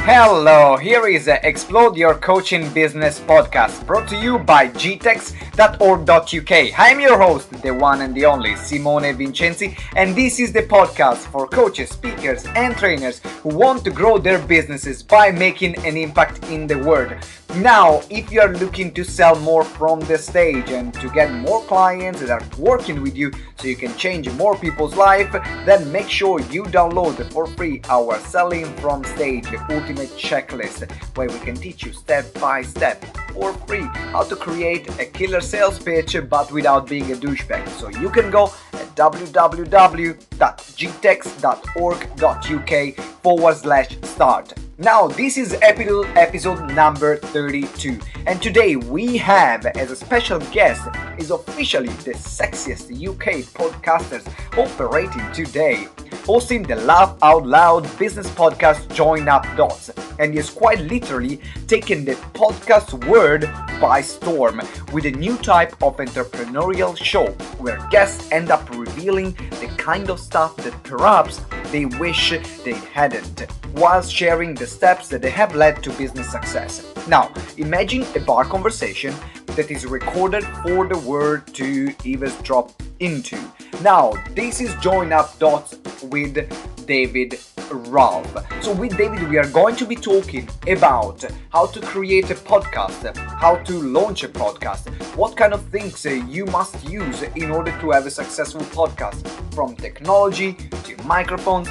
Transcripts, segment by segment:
Hello, here is Explode Your Coaching Business podcast brought to you by gtex.org.uk. I'm your host, the one and the only Simone Vincenzi, and this is the podcast for coaches, speakers, and trainers who want to grow their businesses by making an impact in the world. Now, if you are looking to sell more from the stage and to get more clients that are working with you so you can change more people's life, then make sure you download for free our Selling from Stage Ultimate Checklist, where we can teach you step by step for free how to create a killer sales pitch but without being a douchebag. So you can go at www.gtex.org.uk/start. Now, this is episode number 32, and today we have as a special guest is officially the sexiest UK podcasters operating today, hosting the Laugh Out Loud business podcast Join Up Dots, and is quite literally taking the podcast world by storm with a new type of entrepreneurial show where guests end up revealing the kind of stuff that perhaps they wish they hadn't, whilst sharing the steps that they have led to business success. Now, imagine a bar conversation that is recorded for the world to eavesdrop into. Now, this is Join Up Dots with David Ralph. So with David, we are going to be talking about how to create a podcast, how to launch a podcast, what kind of things you must use in order to have a successful podcast, from technology to microphones,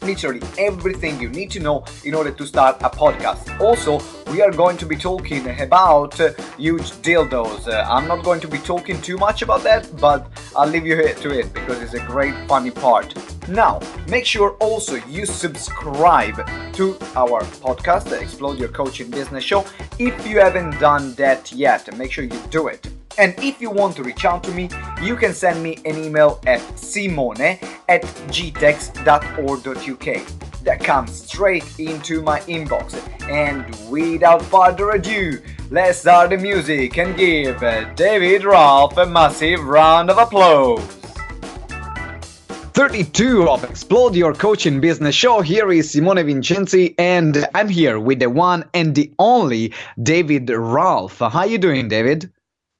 literally everything you need to know in order to start a podcast. Also, we are going to be talking about huge dildos. I'm not going to be talking too much about that, but I'll leave you to it because it's a great funny part. Now, make sure also you subscribe to our podcast, the Explode Your Coaching Business Show, if you haven't done that yet. Make sure you do it. And if you want to reach out to me, you can send me an email at simone@gtex.org.uk. That comes straight into my inbox. And without further ado, let's start the music and give David Ralph a massive round of applause. 32 of Explode Your Coaching Business Show. Here is Simone Vincenzi, and I'm here with the one and the only David Ralph. How you doing, David?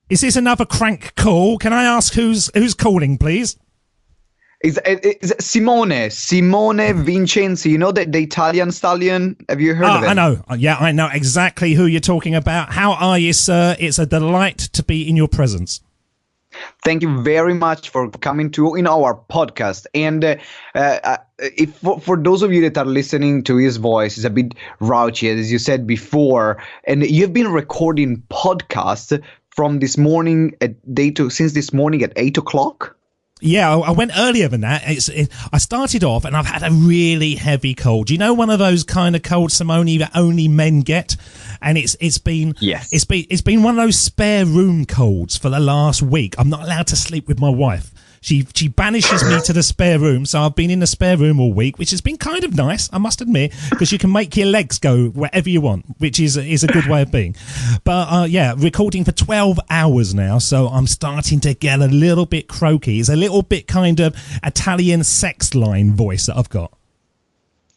Is this another crank call? Can I ask who's calling, please? It's Simone Vincenzi. You know the Italian stallion? Have you heard of it? I know. Yeah, I know exactly who you're talking about. How are you, sir? It's a delight to be in your presence. Thank you very much for coming to in our podcast. And if for those of you that are listening to his voice, it's a bit raunchy, as you said before, and you've been recording podcasts from this morning since this morning at 8 o'clock. Yeah, I went earlier than that. I started off and I've had a really heavy cold. You know, one of those kind of colds, Simone, that only men get, and it's been one of those spare room colds for the last week. I'm not allowed to sleep with my wife. She banishes me to the spare room, so I've been in the spare room all week, which has been kind of nice, I must admit, because you can make your legs go wherever you want, which is a good way of being. But yeah, recording for 12 hours now, so I'm starting to get a little bit croaky. It's a little bit kind of Italian sex line voice that I've got.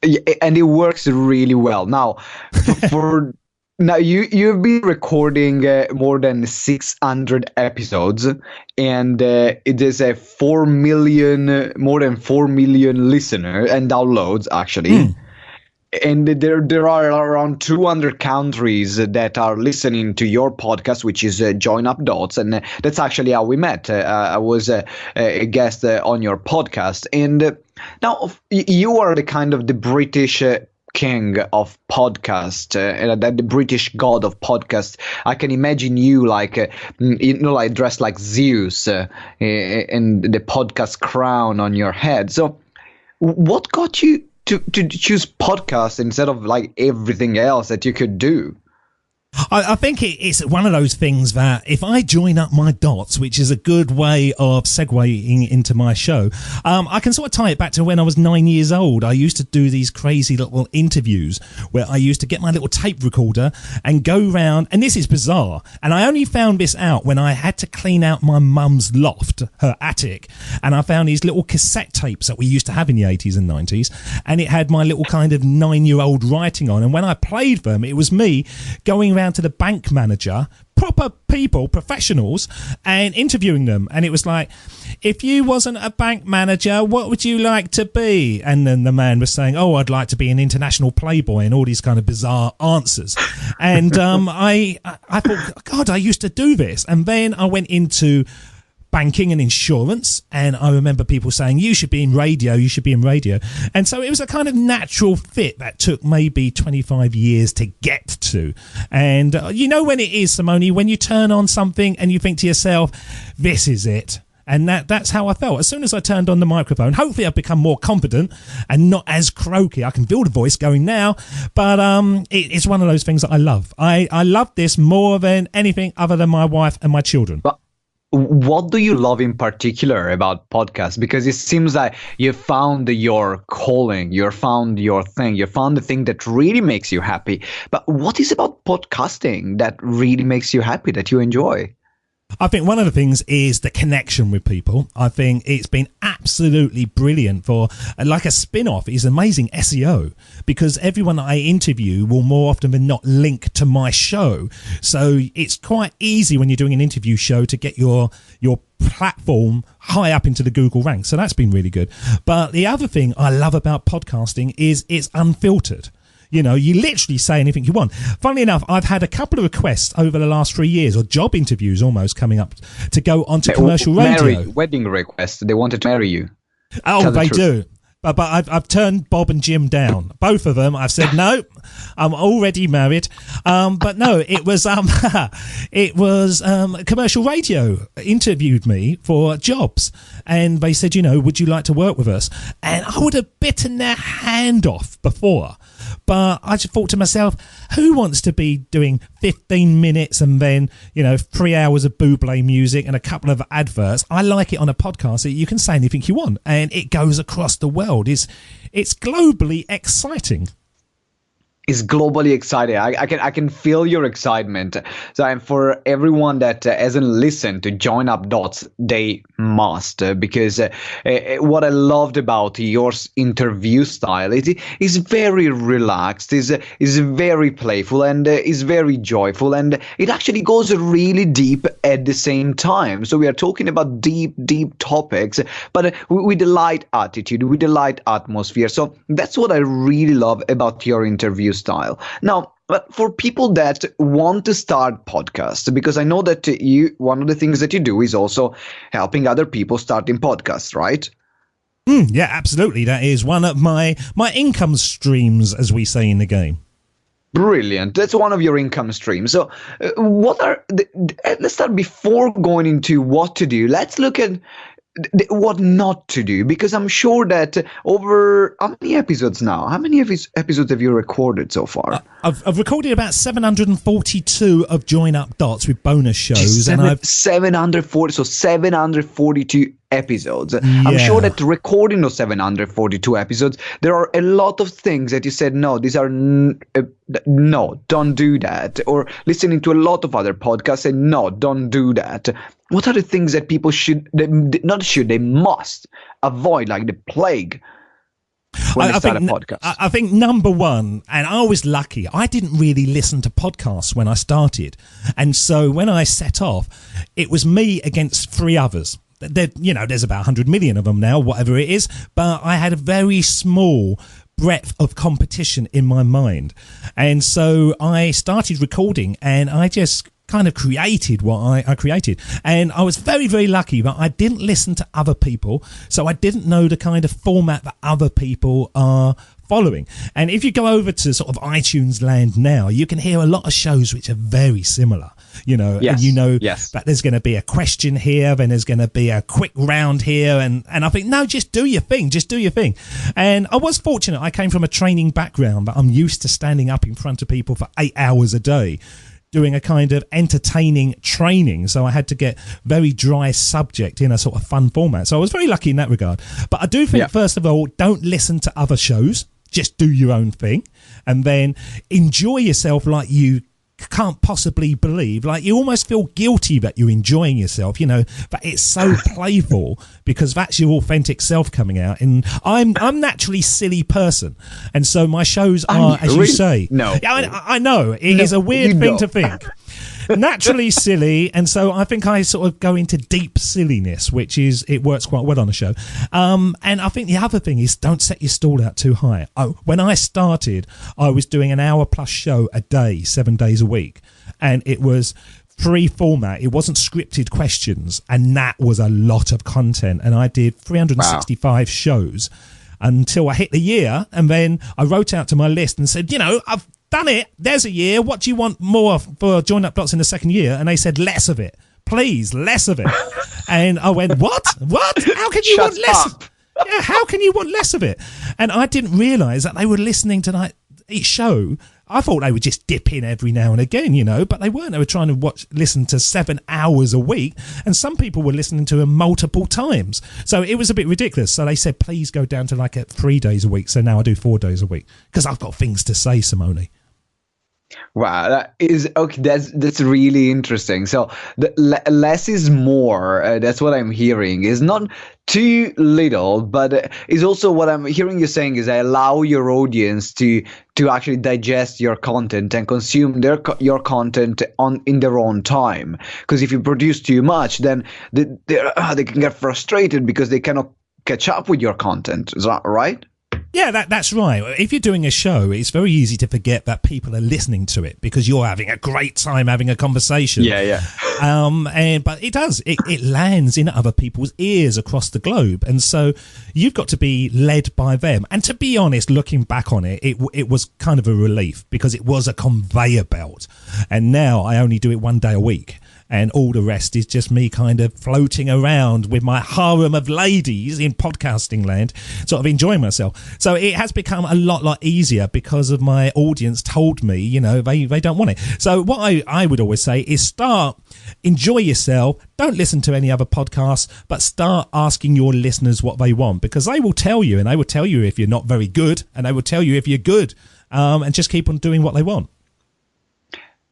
Yeah, and it works really well. Now, Now you've been recording more than 600 episodes, and it is a more than 4 million listeners and downloads actually. And there are around 200 countries that are listening to your podcast, which is Join Up Dots, and that's actually how we met. I was a guest on your podcast, and now you are the kind of the British king of podcast, the British god of podcast. I can imagine you like dressed like Zeus and the podcast crown on your head. So what got you to choose podcast instead of like everything else that you could do? I think it's one of those things that if I join up my dots, which is a good way of segueing into my show, I can sort of tie it back to when I was 9 years old. I used to do these crazy little interviews where I used to get my little tape recorder and go round, and this is bizarre, and I only found this out when I had to clean out my mum's loft, her attic, and I found these little cassette tapes that we used to have in the 80s and 90s, and it had my little kind of 9-year-old writing on, and when I played them, it was me going around to the bank manager, proper people, professionals, and interviewing them. And it was like, if you wasn't a bank manager, what would you like to be? And then the man was saying, oh, I'd like to be an international playboy, and all these kind of bizarre answers. And I thought, God, I used to do this. And then I went into banking and insurance, and I remember people saying, you should be in radio, you should be in radio. And so it was a kind of natural fit that took maybe 25 years to get to. And you know when it is, Simone, when you turn on something and you think to yourself, this is it. And that's how I felt. As soon as I turned on the microphone, hopefully I've become more confident and not as croaky. I can feel the voice going now, but it's one of those things that I love. I love this more than anything other than my wife and my children. But what do you love in particular about podcasts? Because it seems like you found your calling, you found your thing, you found the thing that really makes you happy. But what is about podcasting that really makes you happy, that you enjoy? I think one of the things is the connection with people. I think it's been absolutely brilliant for, like a spin-off, is amazing SEO, because everyone I interview will more often than not link to my show. So it's quite easy when you're doing an interview show to get your platform high up into the Google ranks. So that's been really good. But the other thing I love about podcasting is it's unfiltered. You know, you literally say anything you want. Funnily enough, I've had a couple of requests over the last 3 years, or job interviews almost coming up, to go onto commercial radio. Wedding requests. They wanted to marry you. Oh, they do. But I've turned Bob and Jim down. Both of them. I've said, no, I'm already married. But no, it was commercial radio interviewed me for jobs. And they said, you know, would you like to work with us? And I would have bitten their hand off before. But I just thought to myself, who wants to be doing 15 minutes and then, 3 hours of Bublé music and a couple of adverts? I like it on a podcast that you can say anything you want and it goes across the world. It's globally exciting. Is globally excited. I can feel your excitement. So, and for everyone that hasn't listened to Join Up Dots, they must, because what I loved about your interview style is very relaxed, is very playful, and is very joyful, and it actually goes really deep at the same time. So we are talking about deep topics, but with a light attitude, with a light atmosphere. So that's what I really love about your interview style. Now, but for people that want to start podcasts, because I know that one of the things that you do is also helping other people starting podcasts, right? Yeah, absolutely. That is one of my income streams, as we say in the game. Brilliant. That's one of your income streams. So let's start before going into what to do. Let's look at what not to do, because I'm sure that over how many episodes now? How many episodes have you recorded so far? I've recorded about 742 of Join Up Dots with bonus shows, and I've 742 episodes. Yeah. I'm sure that recording those 742 episodes, there are a lot of things that you said, no, these are no, don't do that. Or listening to a lot of other podcasts and no, don't do that. What are the things that people they must avoid like the plague when they start a podcast? I think number one, and I was lucky, I didn't really listen to podcasts when I started. And so when I set off, it was me against 3 others. There's about 100 million of them now, whatever it is, but I had a very small breadth of competition in my mind. And so I started recording and I just kind of created what I created. And I was very, very lucky that I didn't listen to other people, so I didn't know the kind of format that other people are following. And if you go over to sort of iTunes land now, you can hear a lot of shows which are very similar. Yes. And that there's going to be a question here, then there's going to be a quick round here, and I think, no, just do your thing. And I was fortunate. I came from a training background that I'm used to standing up in front of people for 8 hours a day, doing a kind of entertaining training. So I had to get very dry subject in a sort of fun format. So I was very lucky in that regard. But I do think, first of all, don't listen to other shows. Just do your own thing, and then enjoy yourself like you can't possibly believe. Like, you almost feel guilty that you're enjoying yourself, you know, but it's so playful because that's your authentic self coming out. And I'm naturally silly person, and so my shows are, as you say, I know it is a weird thing to think. Naturally silly, and so I think I sort of go into deep silliness, which is, it works quite well on a show. And I think the other thing is, don't set your stall out too high. When I started, I was doing an hour plus show a day, 7 days a week, and it was free format. It wasn't scripted questions, and that was a lot of content. And I did 365 shows until I hit the year, and then I wrote out to my list and said, you know, I've done it. There's a year. What do you want more for Join Up Dots in the second year? And they said, less of it. Please, less of it. And I went, what? How can you want less? Yeah, how can you want less of it? And I didn't realise that they were listening to each show. I thought they would just dip in every now and again, you know, but they weren't. They were trying to listen to 7 hours a week, and some people were listening to them multiple times. So it was a bit ridiculous. So they said, please go down to like 3 days a week. So now I do 4 days a week because I've got things to say, Simone. Wow, that is okay. That's really interesting. So the less is more. That's what I'm hearing. Is not too little, but is also what I'm hearing you saying is, allow your audience to actually digest your content and consume your content in their own time. Because if you produce too much, then they can get frustrated because they cannot catch up with your content. Is that right? Yeah, that's right. If you're doing a show, it's very easy to forget that people are listening to it because you're having a great time having a conversation. Yeah. But it lands in other people's ears across the globe, and so you've got to be led by them. And to be honest, looking back on it, it was kind of a relief because it was a conveyor belt, and now I only do it 1 day a week. And all the rest is just me kind of floating around with my harem of ladies in podcasting land, sort of enjoying myself. So it has become a lot easier because of my audience told me, you know, they don't want it. So what I would always say is enjoy yourself. Don't listen to any other podcasts, but start asking your listeners what they want, because they will tell you, and they will tell you if you're not very good, and they will tell you if you're good, and just keep on doing what they want.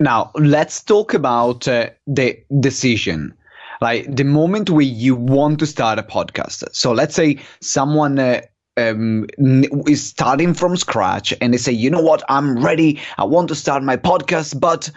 Now, let's talk about the decision, like the moment where you want to start a podcast. So let's say someone is starting from scratch and they say, you know what, I'm ready. I want to start my podcast, but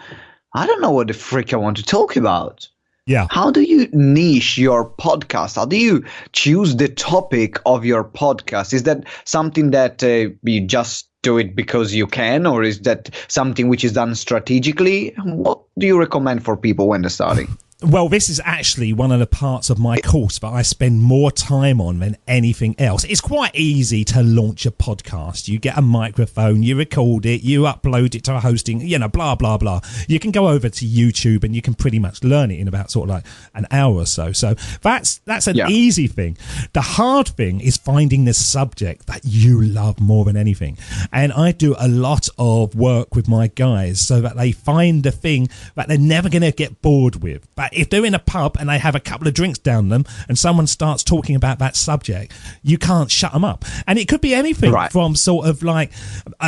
I don't know what the frick I want to talk about. Yeah. How do you niche your podcast? How do you choose the topic of your podcast? Is that something that you just do it because you can, or is that something which is done strategically? What do you recommend for people when they're starting? Well, this is actually one of the parts of my course that I spend more time on than anything else. It's quite easy to launch a podcast. You get a microphone, you record it, you upload it to a hosting, you know, blah, blah, blah. You can go over to YouTube and you can pretty much learn it in about sort of like an hour or so. So that's an easy thing. The hard thing is finding the subject that you love more than anything. And I do a lot of work with my guys so that they find the thing that they're never going to get bored with. But if they're in a pub and they have a couple of drinks down them and someone starts talking about that subject, you can't shut them up. And it could be anything from sort of like,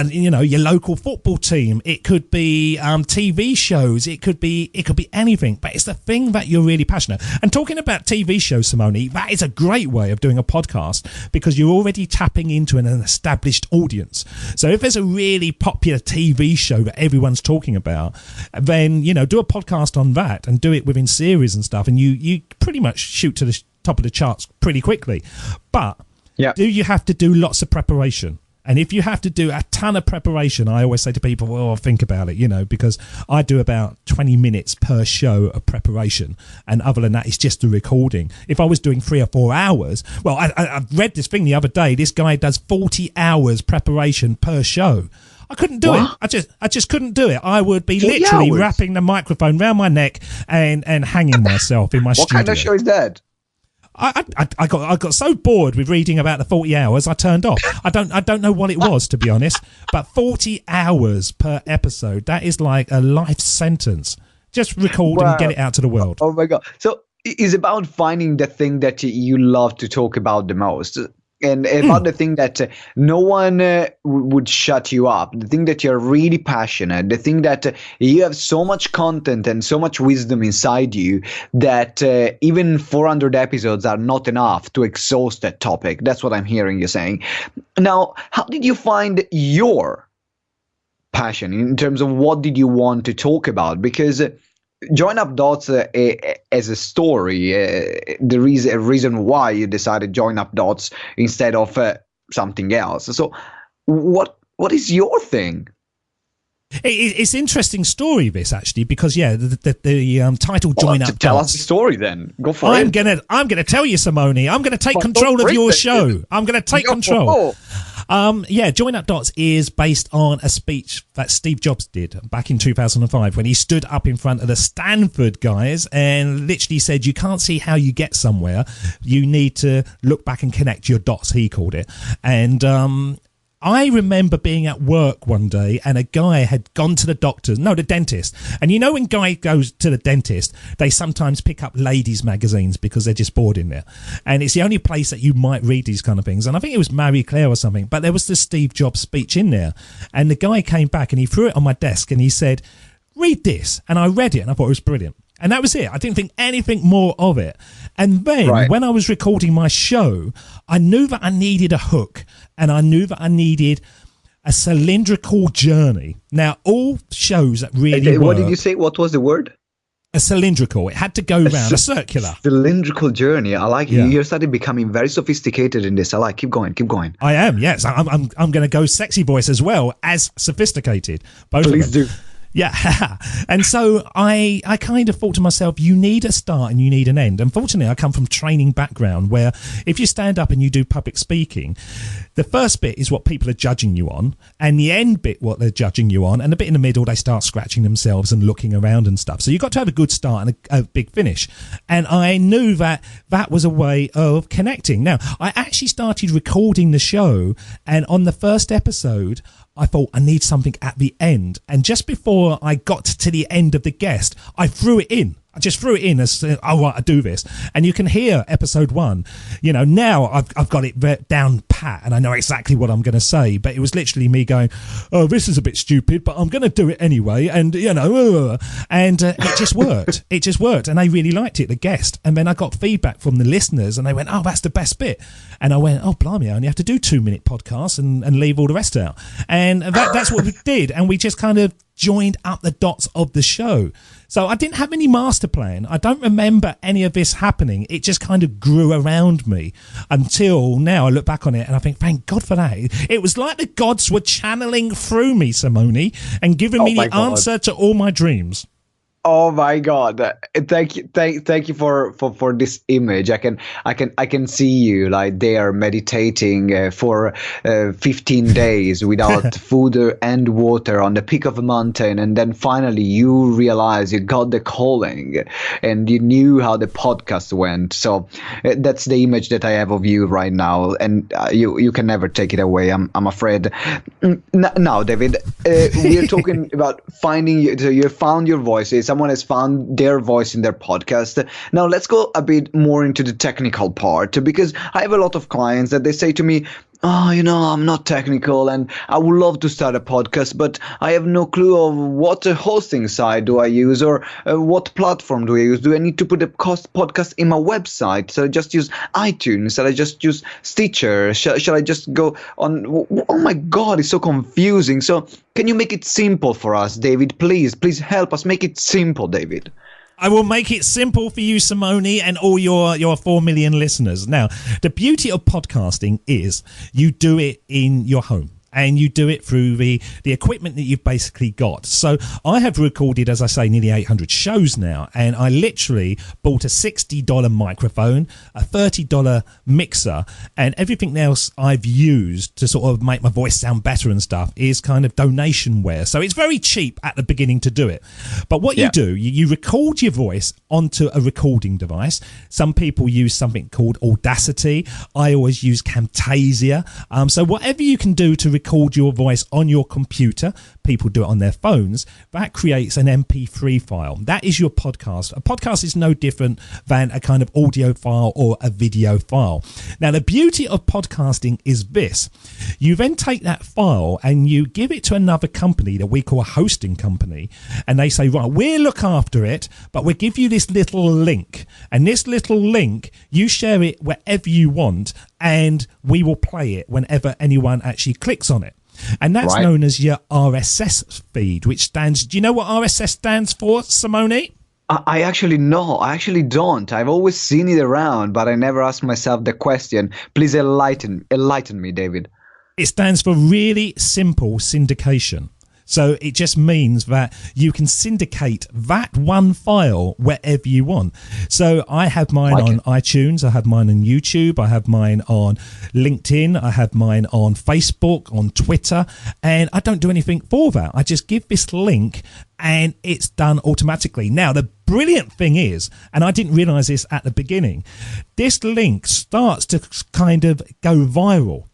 you know, your local football team. It could be TV shows. It could be anything. But it's the thing that you're really passionate. And talking about TV shows, Simone, that is a great way of doing a podcast because you're already tapping into an established audience. So if there's a really popular TV show that everyone's talking about, then, you know, do a podcast on that and do it within series and stuff, and you pretty much shoot to the top of the charts pretty quickly. But do you have to do lots of preparation? And if you have to do a ton of preparation, I always say to people, well, think about it, you know, because I do about 20 minutes per show of preparation. And other than that, it's just the recording. If I was doing 3 or 4 hours, well, I read this thing the other day. This guy does 40 hours preparation per show. I couldn't do it. I just couldn't do it. I would be literally wrapping the microphone around my neck and hanging myself in my studio. What kind of show is that? I got so bored with reading about the 40 hours, I turned off. I don't know what it was, to be honest, but 40 hours per episode, that is like a life sentence. Just record and get it out to the world. Oh my God. So it's about finding the thing that you love to talk about the most. And about the thing that no one would shut you up, the thing that you're really passionate, the thing that you have so much content and so much wisdom inside you that even 400 episodes are not enough to exhaust that topic. That's what I'm hearing you saying. Now, how did you find your passion in terms of what did you want to talk about? Because Join Up Dots as a story, there is a reason why you decided Join Up Dots instead of something else. So what is your thing? It's an interesting story, this, actually, because the title "Join Up Dots." Tell us the story, then. Go for it. I'm gonna tell you, Simone. I'm gonna take control of your show. I'm gonna take control. Join Up Dots is based on a speech that Steve Jobs did back in 2005 when he stood up in front of the Stanford guys and literally said, "You can't see how you get somewhere. You need to look back and connect your dots." He called it, and I remember being at work one day and a guy had gone to the dentist. And you know when guy goes to the dentist, they sometimes pick up ladies' magazines because they're just bored in there. And it's the only place that you might read these kind of things. And I think it was Marie Claire or something. But there was the Steve Jobs speech in there. And the guy came back and he threw it on my desk and he said, "Read this." And I read it and I thought it was brilliant. And that was it. I didn't think anything more of it. And then when I was recording my show, I knew that I needed a hook and I knew that I needed a cylindrical journey. Now, all shows that really What did you say? What was the word? A cylindrical. It had to go round, a circular. Cylindrical journey. I like it. You started becoming very sophisticated in this. I like. Keep going. I am, yes. I'm going to go sexy voice as well as sophisticated. Both Please of them. do. Yeah. And so I kind of thought to myself, you need a start and you need an end. Unfortunately, I come from training background where if you stand up and you do public speaking, the first bit is what people are judging you on, and the end bit what they're judging you on, and the bit in the middle they start scratching themselves and looking around and stuff. So you've got to have a good start and a big finish. And I knew that was a way of connecting. Now, I actually started recording the show, and on the first episode, I thought I need something at the end. And just before I got to the end of the guest, I threw it in. I just threw it in as, I do this. And you can hear episode 1. You know, now I've got it down pat and I know exactly what I'm going to say. But it was literally me going, "Oh, this is a bit stupid, but I'm going to do it anyway." And, it just worked. It just worked. And they really liked it, the guest. And then I got feedback from the listeners and they went, "Oh, that's the best bit." And I went, "Oh, blimey, I only have to do 2-minute podcasts and leave all the rest out." And that's what we did. And we just kind of joined up the dots of the show. So I didn't have any master plan. I don't remember any of this happening. It just kind of grew around me until now. I look back on it and I think, thank God for that. It was like the gods were channeling through me, Simone, and giving me the answer to all my dreams. Oh my God! Thank you for this image. I can see you like there meditating for 15 days without food and water on the peak of a mountain, and then finally you realize you got the calling, and you knew how the podcast went. So that's the image that I have of you right now, and you can never take it away. I'm afraid. Now, David, we're talking about finding you. So you found your voice. Someone has found their voice in their podcast. Now let's go a bit more into the technical part, because I have a lot of clients that they say to me, "Oh, I'm not technical and I would love to start a podcast, but I have no clue of what hosting site do I use, or what platform do I use? Do I need to put a podcast in my website? Shall I just use iTunes? Shall I just use Stitcher? Shall I just go on?" Oh my God, it's so confusing. So can you make it simple for us, David? Please help us make it simple, David. I will make it simple for you, Simone, and all your 4 million listeners. Now, the beauty of podcasting is you do it in your home. and you do it through the equipment that you've basically got. So I have recorded, as I say, nearly 800 shows now, and I literally bought a $60 microphone, a $30 mixer, and everything else I've used to sort of make my voice sound better and stuff is kind of donation ware. So it's very cheap at the beginning to do it. But what you do, you record your voice onto a recording device. Some people use something called Audacity. I always use Camtasia. So whatever you can do to record your voice on your computer, people do it on their phones, that creates an MP3 file. That is your podcast. A podcast is no different than a kind of audio file or a video file. Now, the beauty of podcasting is this. You then take that file and you give it to another company that we call a hosting company, and they say, right, we'll look after it, but we'll give you this little link. And this little link, you share it wherever you want, and we will play it whenever anyone actually clicks on it. And that's known as your RSS feed, which stands... Do you know what RSS stands for, Simone? I actually don't. I've always seen it around, but I never asked myself the question. Please enlighten me, David. It stands for really simple syndication. So it just means that you can syndicate that one file wherever you want. So I have mine on iTunes, I have mine on YouTube, I have mine on LinkedIn, I have mine on Facebook, on Twitter, and I don't do anything for that. I just give this link and it's done automatically. Now, the brilliant thing is, and I didn't realize this at the beginning, this link starts to kind of go viral.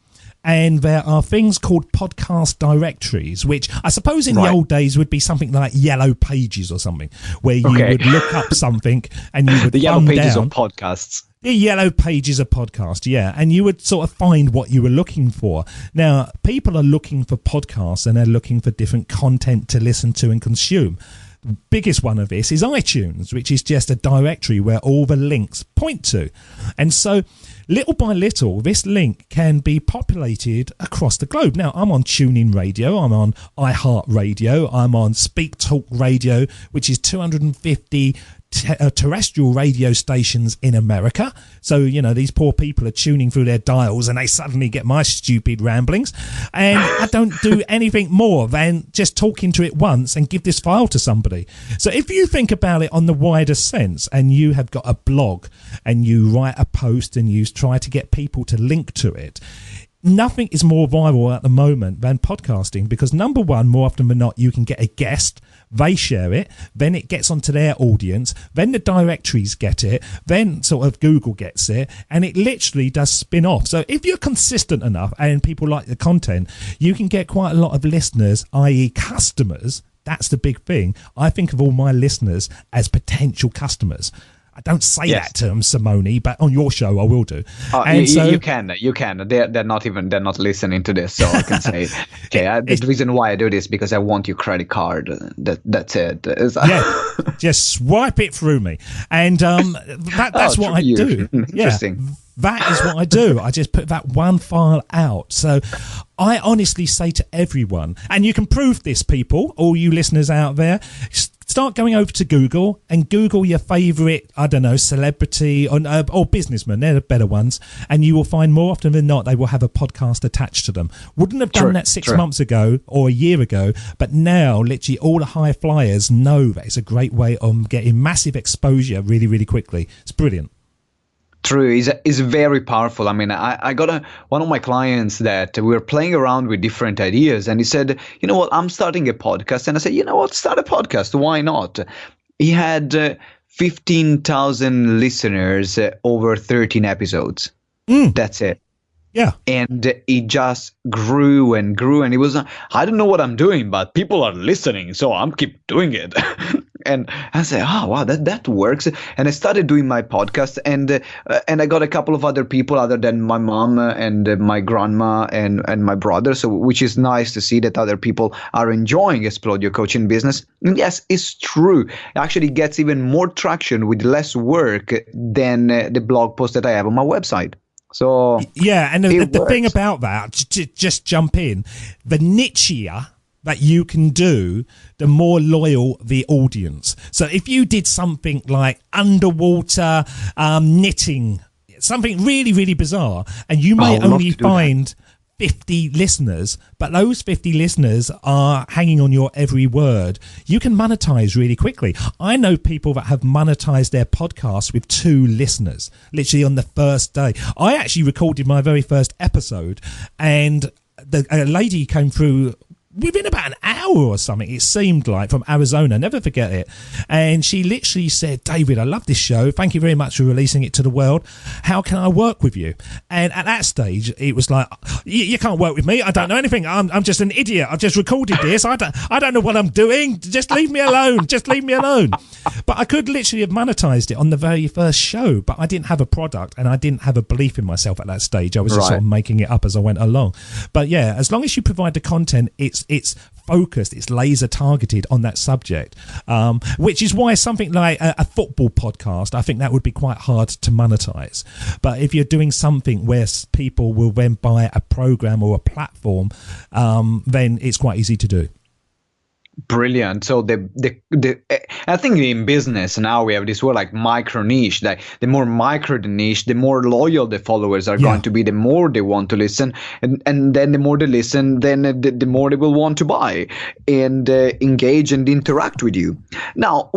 And there are things called podcast directories, which I suppose in the old days would be something like Yellow Pages or something, where you would look up something and you would the Yellow Pages of podcasts. The Yellow Pages of podcast, yeah. And you would sort of find what you were looking for. Now, people are looking for podcasts and they're looking for different content to listen to and consume. The biggest one of this is iTunes, which is just a directory where all the links point to. And so little by little, this link can be populated across the globe. Now, I'm on TuneIn Radio, I'm on iHeartRadio, I'm on Speak Talk Radio, which is 250 terrestrial radio stations in America. So, you know, these poor people are tuning through their dials and they suddenly get my stupid ramblings. And I don't do anything more than just talk into it once and give this file to somebody. So if you think about it on the wider sense and you have got a blog and you write a post and you try to get people to link to it, nothing is more viral at the moment than podcasting, because number one, more often than not, you can get a guest, they share it, then it gets onto their audience, then the directories get it, then sort of Google gets it, and it literally does spin off. So if you're consistent enough and people like the content, you can get quite a lot of listeners, i.e. customers. That's the big thing. I think of all my listeners as potential customers. I don't say that to them, Simone, but on your show I will do. And you can. They're not listening to this, so I can say, okay. The reason why I do this because I want your credit card. That's it. Just swipe it through me, and that's what I do. Interesting. Yeah, that is what I do. I just put that one file out. So I honestly say to everyone, and you can prove this, people, all you listeners out there, start going over to Google and Google your favourite, I don't know, celebrity or businessman. They're the better ones. And you will find more often than not, they will have a podcast attached to them. Wouldn't have done that 6 months ago or a year ago. But now, literally, all the high flyers know that it's a great way of getting massive exposure really, really quickly. It's brilliant. True, is very powerful. I mean, I got one of my clients that we were playing around with different ideas, and he said, you know what, I'm starting a podcast. And I said, you know what, start a podcast. Why not? He had 15,000 listeners over 13 episodes. That's it. Yeah. And it just grew and grew. And it was, I don't know what I'm doing, but people are listening, so I'm keep doing it. And I said, oh, wow, that works. And I started doing my podcast, and I got a couple of other people other than my mom and my grandma and my brother. So which is nice to see that other people are enjoying Explode Your Coaching Business. And yes, it's true. It actually gets even more traction with less work than the blog post that I have on my website. So yeah, and the thing about that, just jump in, the nichier that you can do, the more loyal the audience. So if you did something like underwater knitting, something really, really bizarre, and you may only find 50 listeners, but those 50 listeners are hanging on your every word, you can monetize really quickly. I know people that have monetized their podcast with 2 listeners, literally on the first day. I actually recorded my very first episode, and a lady came through within about an hour or something, it seemed like, from Arizona, never forget it. And she literally said, David, I love this show. Thank you very much for releasing it to the world. How can I work with you? And at that stage, it was like, you can't work with me. I don't know anything. I'm just an idiot. I've just recorded this. I don't know what I'm doing. Just leave me alone. Just leave me alone. But I could literally have monetized it on the very first show, but I didn't have a product and I didn't have a belief in myself at that stage. I was just sort of making it up as I went along. But yeah, as long as you provide the content, it's focused, it's laser targeted on that subject, which is why something like a football podcast, I think that would be quite hard to monetize. But if you're doing something where people will then buy a program or a platform, then it's quite easy to do. Brilliant. So I think in business now we have this word like micro niche. Like the more micro the niche, the more loyal the followers are going to be, the more they want to listen, and then the more they listen, then the more they will want to buy and engage and interact with you. Now,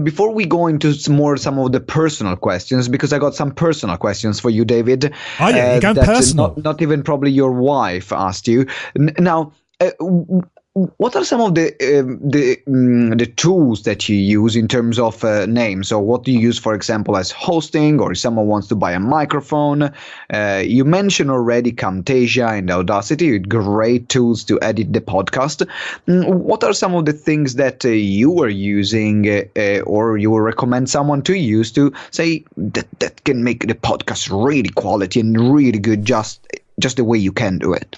before we go into some of the personal questions, because I got some personal questions for you, David. Oh yeah, you're going personal. Not even probably your wife asked you. Now, what are some of the tools that you use in terms of names? So what do you use, for example, as hosting, or if someone wants to buy a microphone? You mentioned already Camtasia and Audacity, great tools to edit the podcast. What are some of the things that you are using or you will recommend someone to use to say that can make the podcast really quality and really good, just the way you can do it?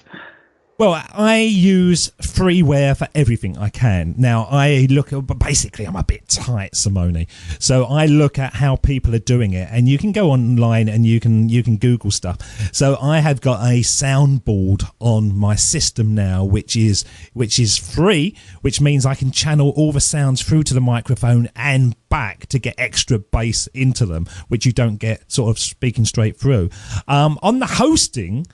Well, I use freeware for everything I can. Now, but basically I'm a bit tight, Simone. So I look at how people are doing it, and you can go online and you can Google stuff. So I have got a soundboard on my system now, which is free, which means I can channel all the sounds through to the microphone and back to get extra bass into them, which you don't get sort of speaking straight through. On the hosting,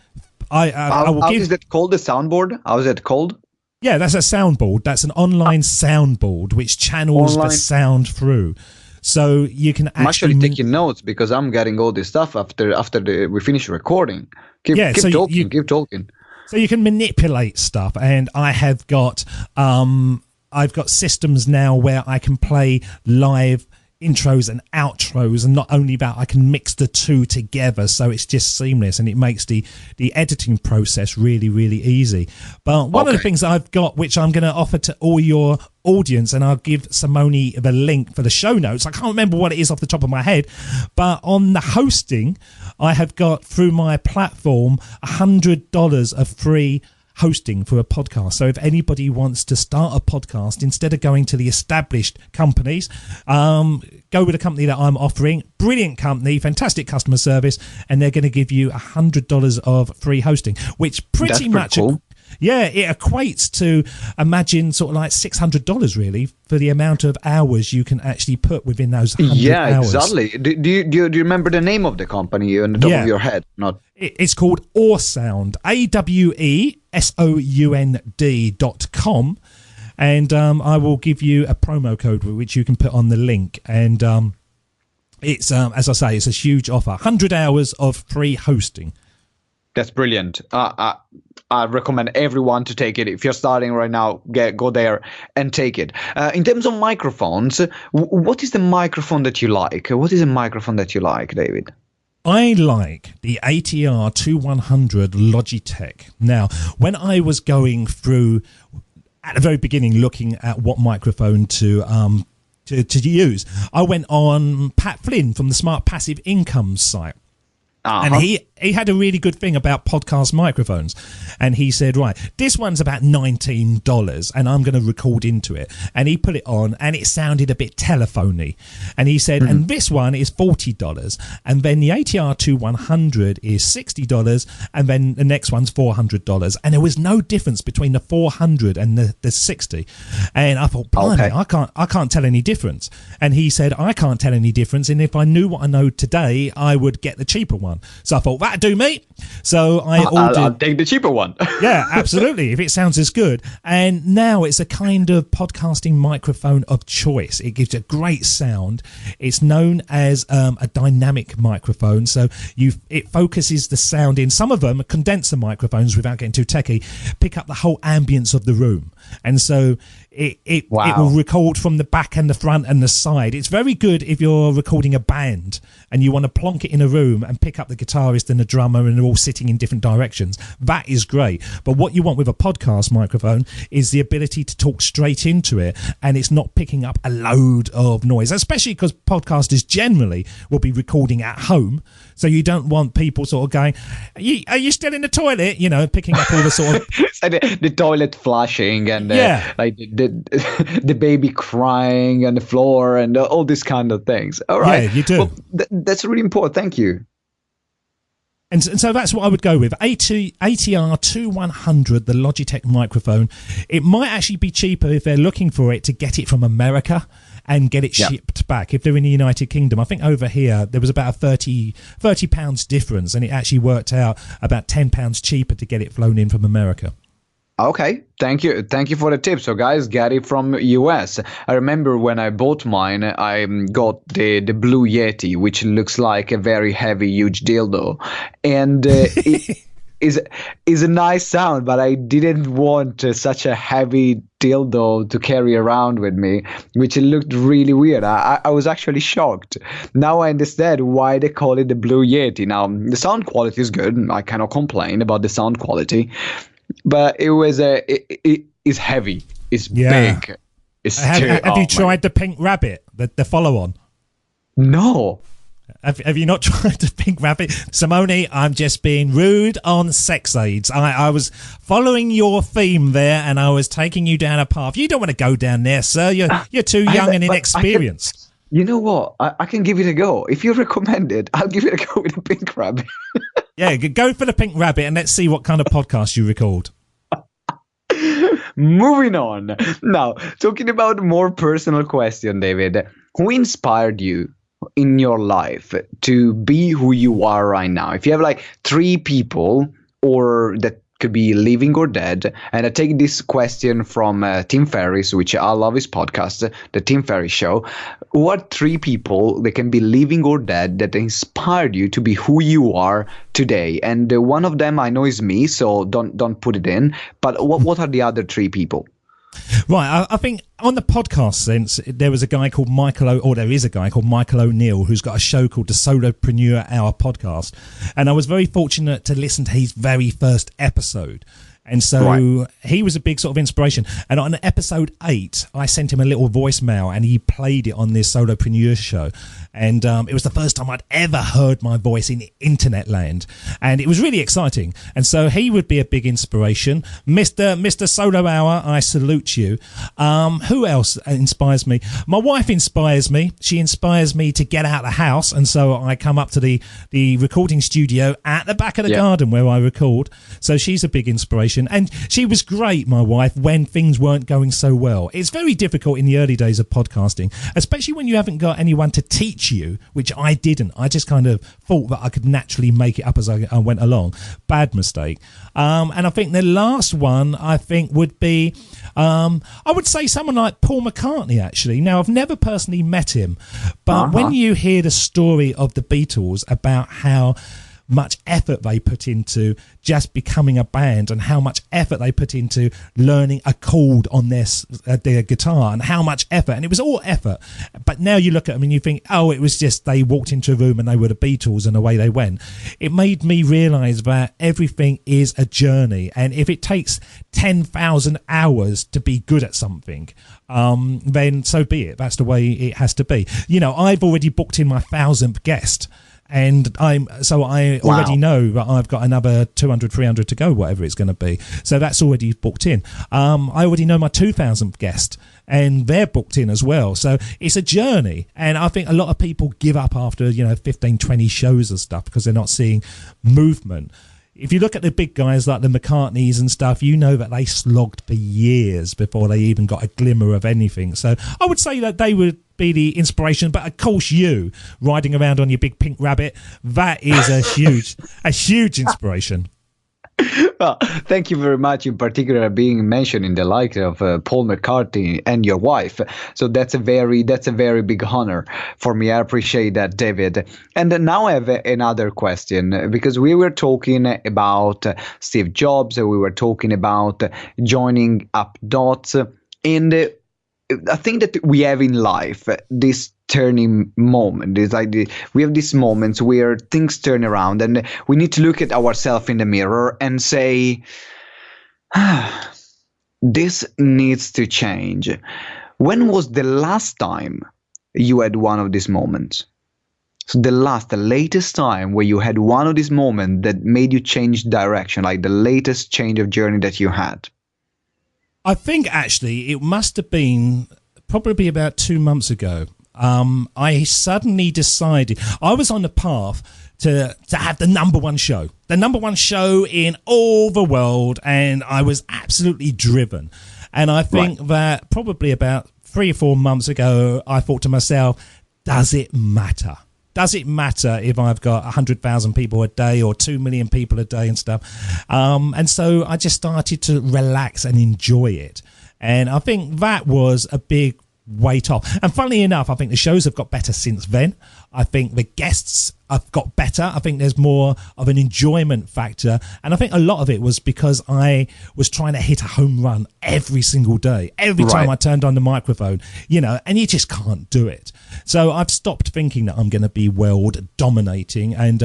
how is that called, the soundboard? How is it called? Yeah, that's a soundboard. That's an online soundboard which channels the sound through. So you can I'm actually taking notes because I'm getting all this stuff after we finish recording. Keep talking. So you can manipulate stuff, and I have got I've got systems now where I can play live intros and outros, and not only that, I can mix the two together, so it's just seamless, and it makes the editing process really, really easy. But one of the things I've got, which I'm going to offer to all your audience, and I'll give Simone the link for the show notes, I can't remember what it is off the top of my head, but on the hosting, I have got through my platform $100 of free hosting for a podcast. So if anybody wants to start a podcast, instead of going to the established companies, go with a company that I'm offering. Brilliant company, fantastic customer service, and they're going to give you $100 of free hosting, which pretty much cool. Yeah, it equates to, imagine, sort of like $600 really for the amount of hours you can actually put within those 100 hours. Yeah, exactly. Do you remember the name of the company on the top of your head? Not. It's called Awesound, AWESOUND.com, and I will give you a promo code which you can put on the link, and it's as I say, it's a huge offer, 100 hours of free hosting. That's brilliant. I recommend everyone to take it. If you're starting right now, go there and take it. In terms of microphones, what is the microphone that you like? What is a microphone that you like, David? I like the ATR 2100 Logitech. Now, when I was going through at the very beginning, looking at what microphone to use, I went on Pat Flynn from the Smart Passive Income site. And he had a really good thing about podcast microphones, and he said, right, this one's about $19 and I'm going to record into it, and he put it on and it sounded a bit telephony, and he said, and this one is $40, and then the ATR 2100 is $60, and then the next one's $400, and there was no difference between the 400 and the 60, and I thought, blimey, I can't tell any difference, and he said, I can't tell any difference, and if I knew what I know today, I would get the cheaper one. one. So I thought, that'd do me. So I'll take the cheaper one. Yeah, absolutely, if it sounds as good. And now it's a kind of podcasting microphone of choice. It gives a great sound. It's known as a dynamic microphone. So it focuses the sound in. Some of them, condenser microphones, without getting too techie, pick up the whole ambience of the room. And so it will record from the back and the front and the side. It's very good if you're recording a band and you want to plonk it in a room and pick up the guitarist and the drummer and they're all sitting in different directions. That is great. But what you want with a podcast microphone is the ability to talk straight into it, and it's not picking up a load of noise, especially because podcasters generally will be recording at home. So you don't want people sort of going, are you still in the toilet? You know, picking up all the sort of... the toilet flushing and like the baby crying on the floor and all these kind of things. All right. Yeah, you do. Well, that's really important. Thank you. And so that's what I would go with. ATR 2100, the Logitech microphone. It might actually be cheaper if they're looking for it to get it from America and get it shipped back. If they're in the United Kingdom, I think over here there was about a £30 difference, and it actually worked out about £10 cheaper to get it flown in from America. Okay, thank you for the tip. So guys, get it from US. I remember when I bought mine, I got the Blue Yeti, which looks like a very heavy, huge dildo, and it is a nice sound, but I didn't want such a heavy dildo to carry around with me, which looked really weird. I was actually shocked. Now I understand why they call it the Blue Yeti. Now the sound quality is good. I cannot complain about the sound quality. But it was it is heavy. It's big. It's have you tried the Pink Rabbit, the follow-on? No. Have you not tried the Pink Rabbit? Simone, I'm just being rude on sex aids. I was following your theme there, and I was taking you down a path. You don't want to go down there, sir. You're too young and inexperienced. You know what? I can give it a go. If you recommend it, I'll give it a go with the Pink Rabbit. Yeah, go for the Pink Rabbit and let's see what kind of podcast you record. Moving on. Now, talking about a more personal question, David. Who inspired you in your life to be who you are right now? If you have like 3 people, or that could be living or dead, and I take this question from Tim Ferriss, which I love his podcast, the Tim Ferriss Show. What 3 people, they can be living or dead, that inspired you to be who you are today? And one of them I know is me, so don't put it in. But what are the other 3 people? Right, I think on the podcast sense, there is a guy called Michael O'Neill who's got a show called the Solopreneur Hour podcast, and I was very fortunate to listen to his very first episode. And so he was a big sort of inspiration. And on episode 8, I sent him a little voicemail and he played it on this Solopreneur show. And it was the first time I'd ever heard my voice in internet land. And it was really exciting. And so he would be a big inspiration. Mr. Solo Hour, I salute you. Who else inspires me? My wife inspires me. She inspires me to get out of the house. And so I come up to the recording studio at the back of the garden where I record. So she's a big inspiration. And she was great, my wife, when things weren't going so well. It's very difficult in the early days of podcasting, especially when you haven't got anyone to teach you, which I didn't. I just kind of thought that I could naturally make it up as I went along. Bad mistake. And I think the last one, would be, I would say someone like Paul McCartney, actually. Now, I've never personally met him, but when you hear the story of the Beatles about how much effort they put into just becoming a band, and how much effort they put into learning a chord on their guitar, and how much effort, and it was all effort. But now you look at them and you think, oh, it was just they walked into a room and they were the Beatles and away they went. It made me realise that everything is a journey, and if it takes 10,000 hours to be good at something, then so be it. That's the way it has to be. You know, I've already booked in my 1,000th guest. And I already know that I've got another 200, 300 to go, whatever it's going to be. So that's already booked in. I already know my 2,000th guest, and they're booked in as well. So it's a journey. And I think a lot of people give up after, 15, 20 shows and stuff because they're not seeing movement. If you look at the big guys like the McCartneys and stuff, you know that they slogged for years before they even got a glimmer of anything. So I would say that they would be the inspiration, but of course you riding around on your big pink rabbit, that is a huge inspiration. Well, thank you very much, in particular being mentioned in the light of Paul McCartney and your wife. So that's a very big honor for me. I appreciate that, David. And now I have another question, because we were talking about Steve Jobs, we were talking about joining up dots, and I think that we have in life this turning moment. It's like we have these moments where things turn around, and we need to look at ourselves in the mirror and say, this needs to change. When was the last time you had one of these moments? So the latest time where you had one of these moments that made you change direction, like the latest change of journey that you had? I think actually it must have been probably about 2 months ago. I suddenly decided I was on the path to have the number one show in all the world, and I was absolutely driven. And I think that probably about 3 or 4 months ago, I thought to myself, does it matter? Does it matter if I've got 100,000 people a day or 2 million people a day and stuff? And so I just started to relax and enjoy it. And I think that was a big weight off. And funnily enough, I think the shows have got better since then. I think the guests have got better. I think there's more of an enjoyment factor. And I think a lot of it was because I was trying to hit a home run every single day, every time I turned on the microphone, and you just can't do it. So I've stopped thinking that I'm going to be world dominating, and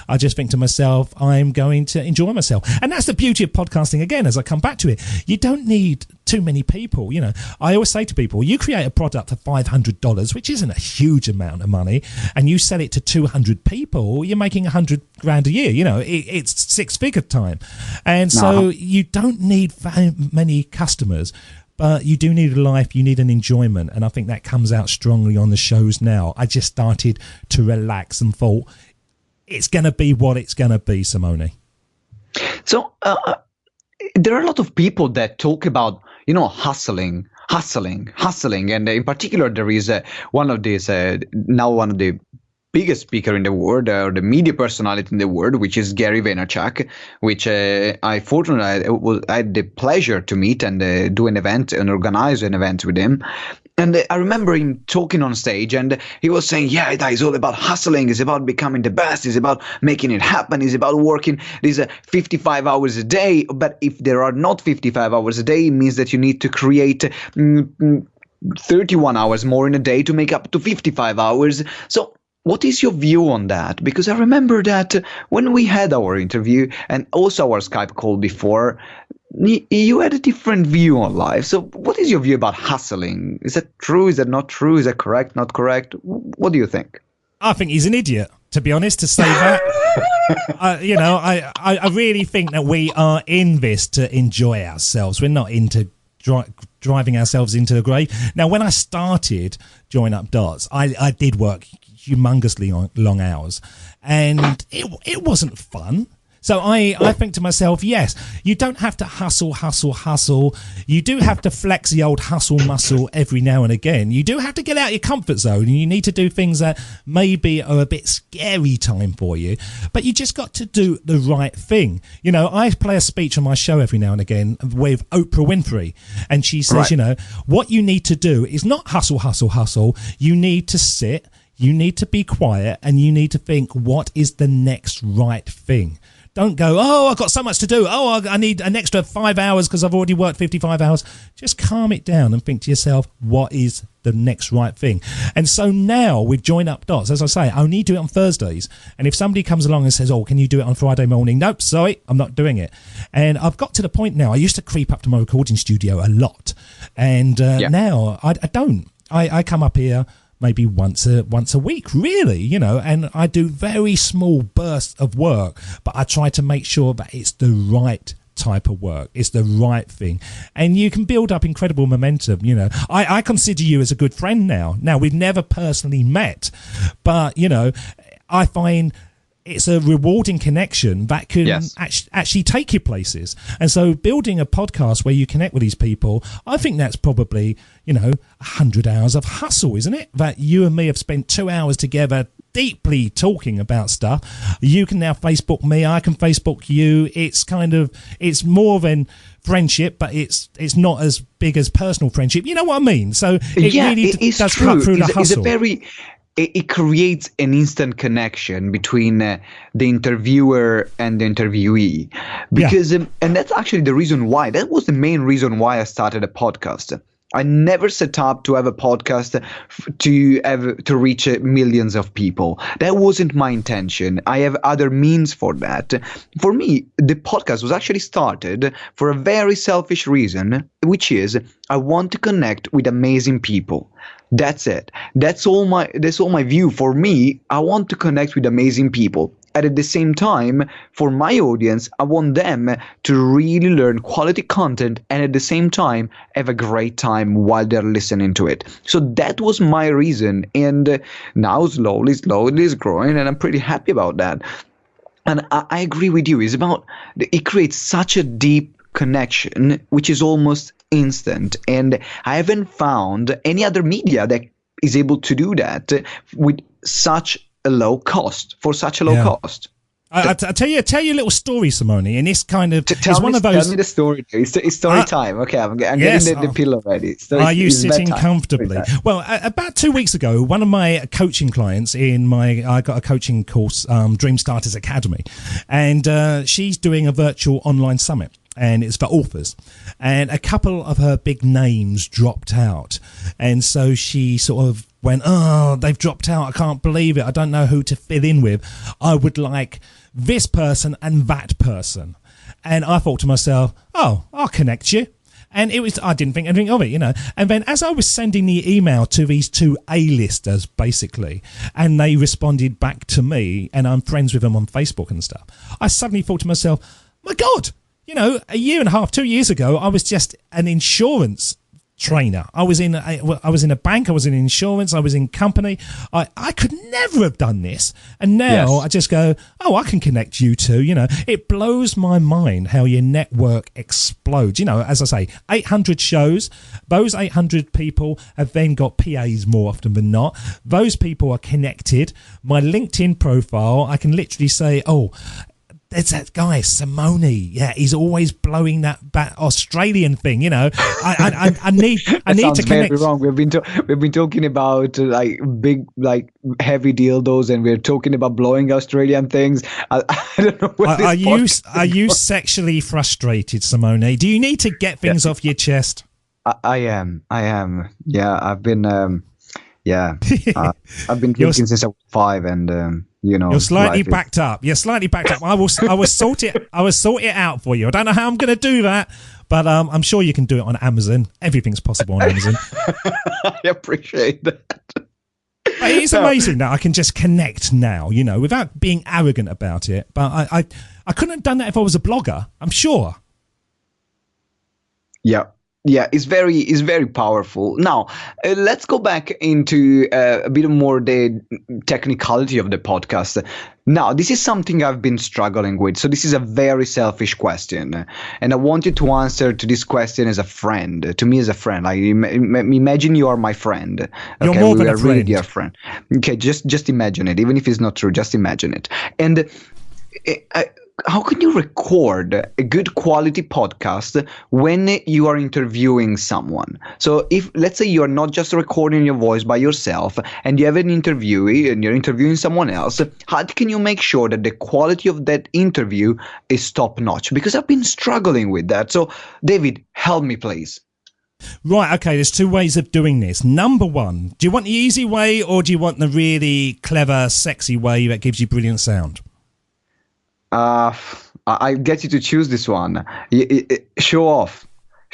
I just think to myself, I'm going to enjoy myself. And that's the beauty of podcasting, again, as I come back to it. You don't need too many people. I always say to people, you create a product for $500, which isn't a huge amount of money, and you sell it to 200 people, you're making 100 grand a year. It's six-figure time. And so you don't need very many customers, but you do need a life, you need an enjoyment, and I think that comes out strongly on the shows now. I just started to relax and thought, it's going to be what it's going to be, Simone. So there are a lot of people that talk about, hustling, and in particular there is one of these now one of the biggest speaker in the world, or the media personality in the world, which is Gary Vaynerchuk, which I had the pleasure to meet and do an event and organize an event with him. And I remember him talking on stage, and he was saying, it's all about hustling. It's about becoming the best. It's about making it happen. It's about working these 55 hours a day. But if there are not 55 hours a day, it means that you need to create 31 hours more in a day to make up to 55 hours. So what is your view on that? Because I remember that when we had our interview and also our Skype call before, you had a different view on life. So what is your view about hustling? Is that true? Is that not true? Is that correct? Not correct? What do you think? I think he's an idiot, to be honest, to say that. I really think that we are in this to enjoy ourselves. We're not into driving ourselves into the grave. Now, when I started Join Up Dots, I did work humongously long hours, and it wasn't fun. So I think to myself, yes, you don't have to hustle. You do have to flex the old hustle muscle every now and again. You do have to get out of your comfort zone, and you need to do things that maybe are a bit scary time for you, but you just got to do the right thing. I play a speech on my show every now and again with Oprah Winfrey, and she says, what you need to do is not hustle. You need to sit, you need to be quiet, and you need to think, what is the next right thing? Don't go, I've got so much to do. I need an extra 5 hours because I've already worked 55 hours. Just calm it down and think to yourself, what is the next right thing? And so now with Join Up Dots, as I say, I only do it on Thursdays. And if somebody comes along and says, can you do it on Friday morning? Nope, sorry, I'm not doing it. And I've got to the point now, I used to creep up to my recording studio a lot. And now I don't. I come up here maybe once a week, really, and I do very small bursts of work, but I try to make sure that it's the right type of work, it's the right thing, and you can build up incredible momentum. I consider you as a good friend now. We've never personally met, but I find it's a rewarding connection that can actually take you places. And so building a podcast where you connect with these people, I think that's probably, 100 hours of hustle, isn't it? That you and me have spent 2 hours together deeply talking about stuff. You can now Facebook me, I can Facebook you. It's more than friendship, but it's not as big as personal friendship. You know what I mean? So it does cut through the hustle. It creates an instant connection between the interviewer and the interviewee, because and that's actually the reason why. That was the main reason why I started a podcast. I never set up to have a podcast to reach millions of people. That wasn't my intention. I have other means for that. For me, the podcast was actually started for a very selfish reason, which is I want to connect with amazing people. That's it. That's all my view. For me, I want to connect with amazing people. And at the same time, for my audience, I want them to really learn quality content and at the same time have a great time while they're listening to it. So that was my reason. And now slowly it's growing, and I'm pretty happy about that. And I agree with you. It creates such a deep connection, which is almost instant. And I haven't found any other media that is able to do that with such a low cost, for such a low cost. I'll tell you a little story, Simone, and this kind of is one of those. Tell me the story. It's story time. Okay, I'm getting the pillow ready. Are you sitting comfortably? Well, about 2 weeks ago, one of my coaching clients I got a coaching course, Dream Starters Academy, and she's doing a virtual online summit. And it's for authors, and a couple of her big names dropped out, and so she sort of went, "Oh, they've dropped out. I can't believe it. I don't know who to fill in with. I would like this person and that person." And I thought to myself, "Oh, I'll connect you." And I didn't think anything of it, And then as I was sending the email to these two A-listers, basically, and they responded back to me, and I'm friends with them on Facebook and stuff, I suddenly thought to myself, "My God." A year and a half, 2 years ago, I was just an insurance trainer. I was in a bank. I was in insurance. I was in company. I could never have done this. And now I just go, oh, I can connect you two. It blows my mind how your network explodes. As I say, 800 shows. Those 800 people have then got PAs more often than not. Those people are connected. My LinkedIn profile, I can literally say, oh, there's that guy Simone. Yeah, he's always blowing that Australian thing. I need to connect. Very wrong. We've been talking about big heavy dildos, and we're talking about blowing Australian things. I don't know. Are you sexually frustrated, Simone? Do you need to get things off your chest? I am. Yeah, I've been. I've been drinking since I was 5, and. You're slightly backed up. I will sort it. I will sort it out for you. I don't know how I'm going to do that, but I'm sure you can do it on Amazon. Everything's possible on Amazon. I appreciate that. But it's amazing that I can just connect now, without being arrogant about it. But I couldn't have done that if I was a blogger, I'm sure. Yeah, it's very powerful. Now, let's go back into a bit more the technicality of the podcast. Now, this is something I've been struggling with. So this is a very selfish question. And I want you to answer to this question as a friend, to me as a friend. Imagine you are my friend. Okay, you're more than a friend. Really dear friend. Okay, just imagine it. Even if it's not true, just imagine it. And how can you record a good quality podcast when you are interviewing someone? So if, let's say, you're not just recording your voice by yourself and you have an interviewee and you're interviewing someone else, how can you make sure that the quality of that interview is top notch? Because I've been struggling with that. So David, help me, please. Right, okay, there's two ways of doing this. Number one, do you want the easy way or do you want the really clever, sexy way that gives you brilliant sound? I get you to choose this one. Show off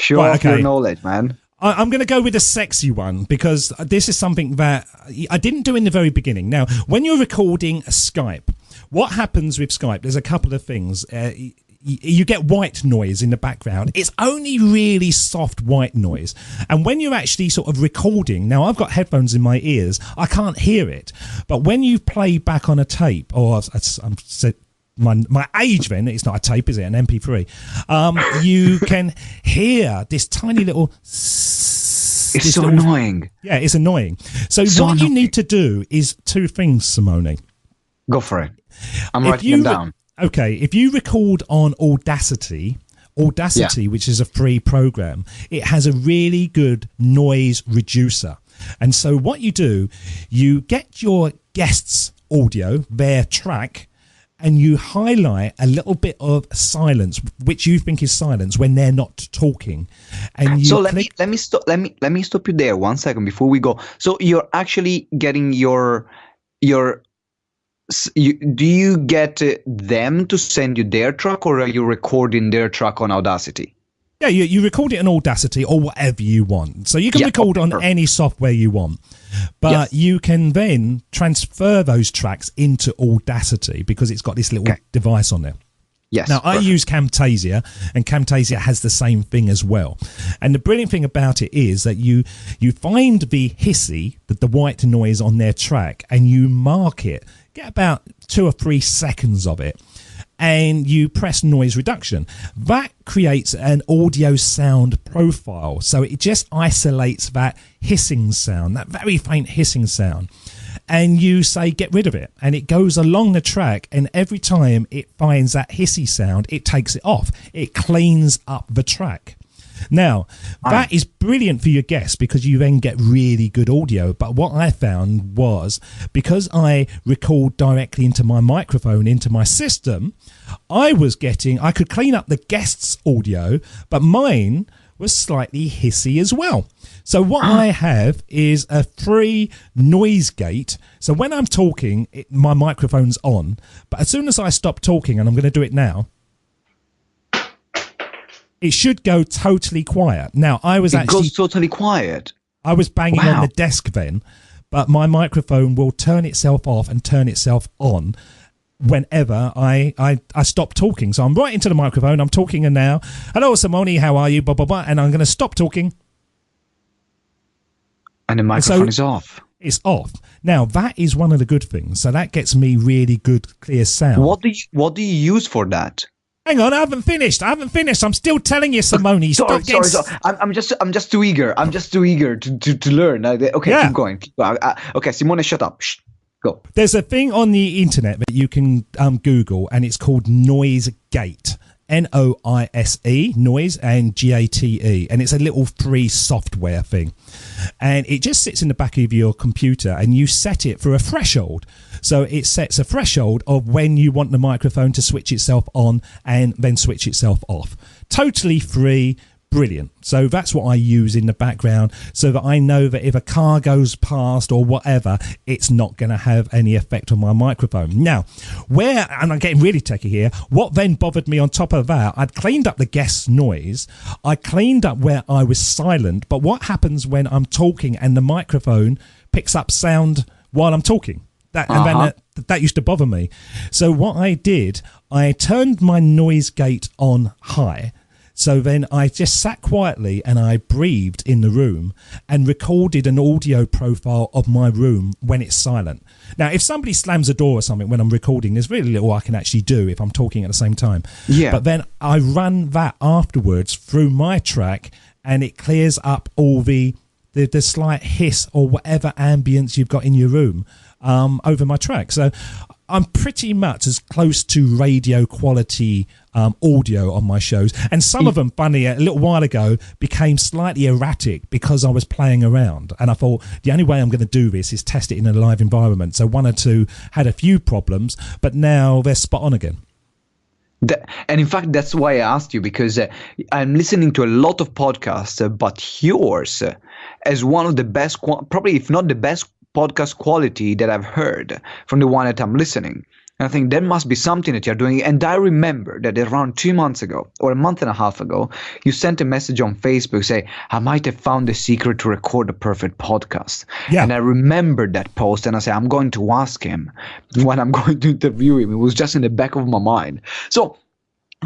your knowledge, man. I'm going to go with the sexy one because this is something that I didn't do in the very beginning. Now, when you're recording Skype, what happens with Skype? There's a couple of things. you get white noise in the background. It's only really soft white noise. And when you're actually sort of recording, now I've got headphones in my ears, I can't hear it. But when you play back on a tape, or my age then, it's not a tape, is it? An MP3. You can hear this tiny little... It's so annoying. Yeah, it's annoying. So what you need to do is two things, Simone. Go for it. I'm writing them down. Okay, if you record on Audacity, which is a free program, it has a really good noise reducer. And so what you do, you get your guests' audio, their track, and you highlight a little bit of silence, which you think is silence when they're not talking. And you let me stop you there 1 second before we go. So you're actually getting do you get them to send you their track, or are you recording their track on Audacity? Yeah, you record it in Audacity or whatever you want. So you can record on any software you want. But you can then transfer those tracks into Audacity because it's got this little device on there. Yes. Now, I use Camtasia, and Camtasia has the same thing as well. And the brilliant thing about it is that you find the hissy, the white noise on their track, and you mark it. Get about 2 or 3 seconds of it, and you press noise reduction. That creates an audio sound profile. So it just isolates that hissing sound, that very faint hissing sound. And you say, get rid of it. And it goes along the track. And every time it finds that hissy sound, it takes it off. It cleans up the track. Now, that is brilliant for your guests because you then get really good audio. But what I found was, because I record directly into my microphone, into my system, I could clean up the guests' audio, but mine was slightly hissy as well. So what I have is a free noise gate. So when I'm talking, my microphone's on. But as soon as I stop talking, and I'm going to do it now, it should go totally quiet. Now, it goes totally quiet. I was banging on the desk then, but my microphone will turn itself off and turn itself on whenever I stop talking. So I'm right into the microphone. I'm talking and now, hello, Simone, how are you? Blah, blah, blah. And I'm going to stop talking. And the microphone is off. It's off. Now, that is one of the good things. So that gets me really good, clear sound. What do you use for that? Hang on, I haven't finished. I'm still telling you, Simone. Sorry. I'm just too eager. To learn. Okay, keep going. Okay, Simone, shut up. Shh. Go. There's a thing on the internet that you can Google, and it's called Noise Gate. Noise, noise, and GATE, and it's a little free software thing, and it just sits in the back of your computer, and you set it for a threshold. So it sets a threshold of when you want the microphone to switch itself on and then switch itself off. Totally free. Brilliant. So that's what I use in the background so that I know that if a car goes past or whatever, it's not going to have any effect on my microphone. Now, and I'm getting really techie here, what then bothered me on top of that, I'd cleaned up the guest noise, I cleaned up where I was silent, but what happens when I'm talking and the microphone picks up sound while I'm talking? That used to bother me. So what I did, I turned my noise gate on high. So then I just sat quietly and I breathed in the room and recorded an audio profile of my room when it's silent. Now, if somebody slams a door or something when I'm recording, there's really little I can actually do if I'm talking at the same time. Yeah. But then I run that afterwards through my track and it clears up all the slight hiss or whatever ambience you've got in your room over my track. So I'm pretty much as close to radio quality audio on my shows. And some of them, funny, a little while ago, became slightly erratic because I was playing around. And I thought, the only way I'm going to do this is test it in a live environment. So 1 or 2 had a few problems, but now they're spot on again. And in fact, that's why I asked you, because I'm listening to a lot of podcasts, but yours as one of the best, probably if not the best podcast quality that I've heard from the one that I'm listening. And I think there must be something that you're doing. And I remember that around 2 months ago or a month and a half ago, you sent a message on Facebook saying, I might have found the secret to record a perfect podcast. Yeah. And I remembered that post and I said, I'm going to ask him when I'm going to interview him. It was just in the back of my mind. So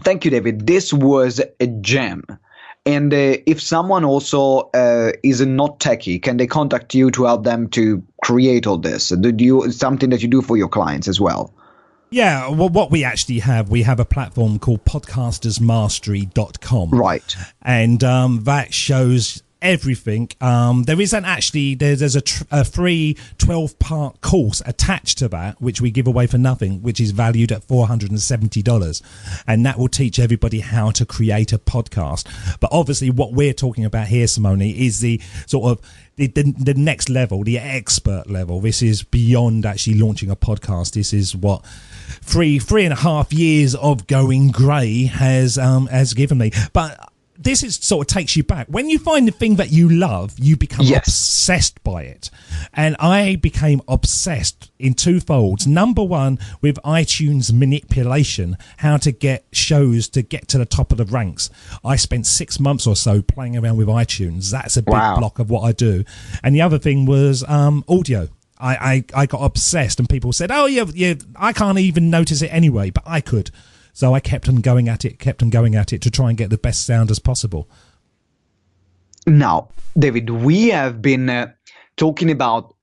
Thank you, David. This was a gem. And if someone also is not techie, can they contact you to help them to create all this? Something that you do for your clients as well? Yeah, well, what we actually have, we have a platform called podcastersmastery.com. Right. And that shows everything. There's a free 12-part course attached to that, which we give away for nothing, which is valued at $470, and that will teach everybody how to create a podcast. But obviously what we're talking about here, Simone, is the sort of the next level, the expert level. This is beyond actually launching a podcast. This is what 3.5 years of going grey has given me. But this is sort of takes you back. When you find the thing that you love, you become obsessed by it. And I became obsessed in two folds. Number one, with iTunes manipulation, how to get shows to get to the top of the ranks. I spent 6 months or so playing around with iTunes. That's a big block of what I do. And the other thing was audio. I got obsessed, and people said, oh, yeah, I can't even notice it anyway, but I could. So I kept on going at it to try and get the best sound as possible. Now, David, we have been talking about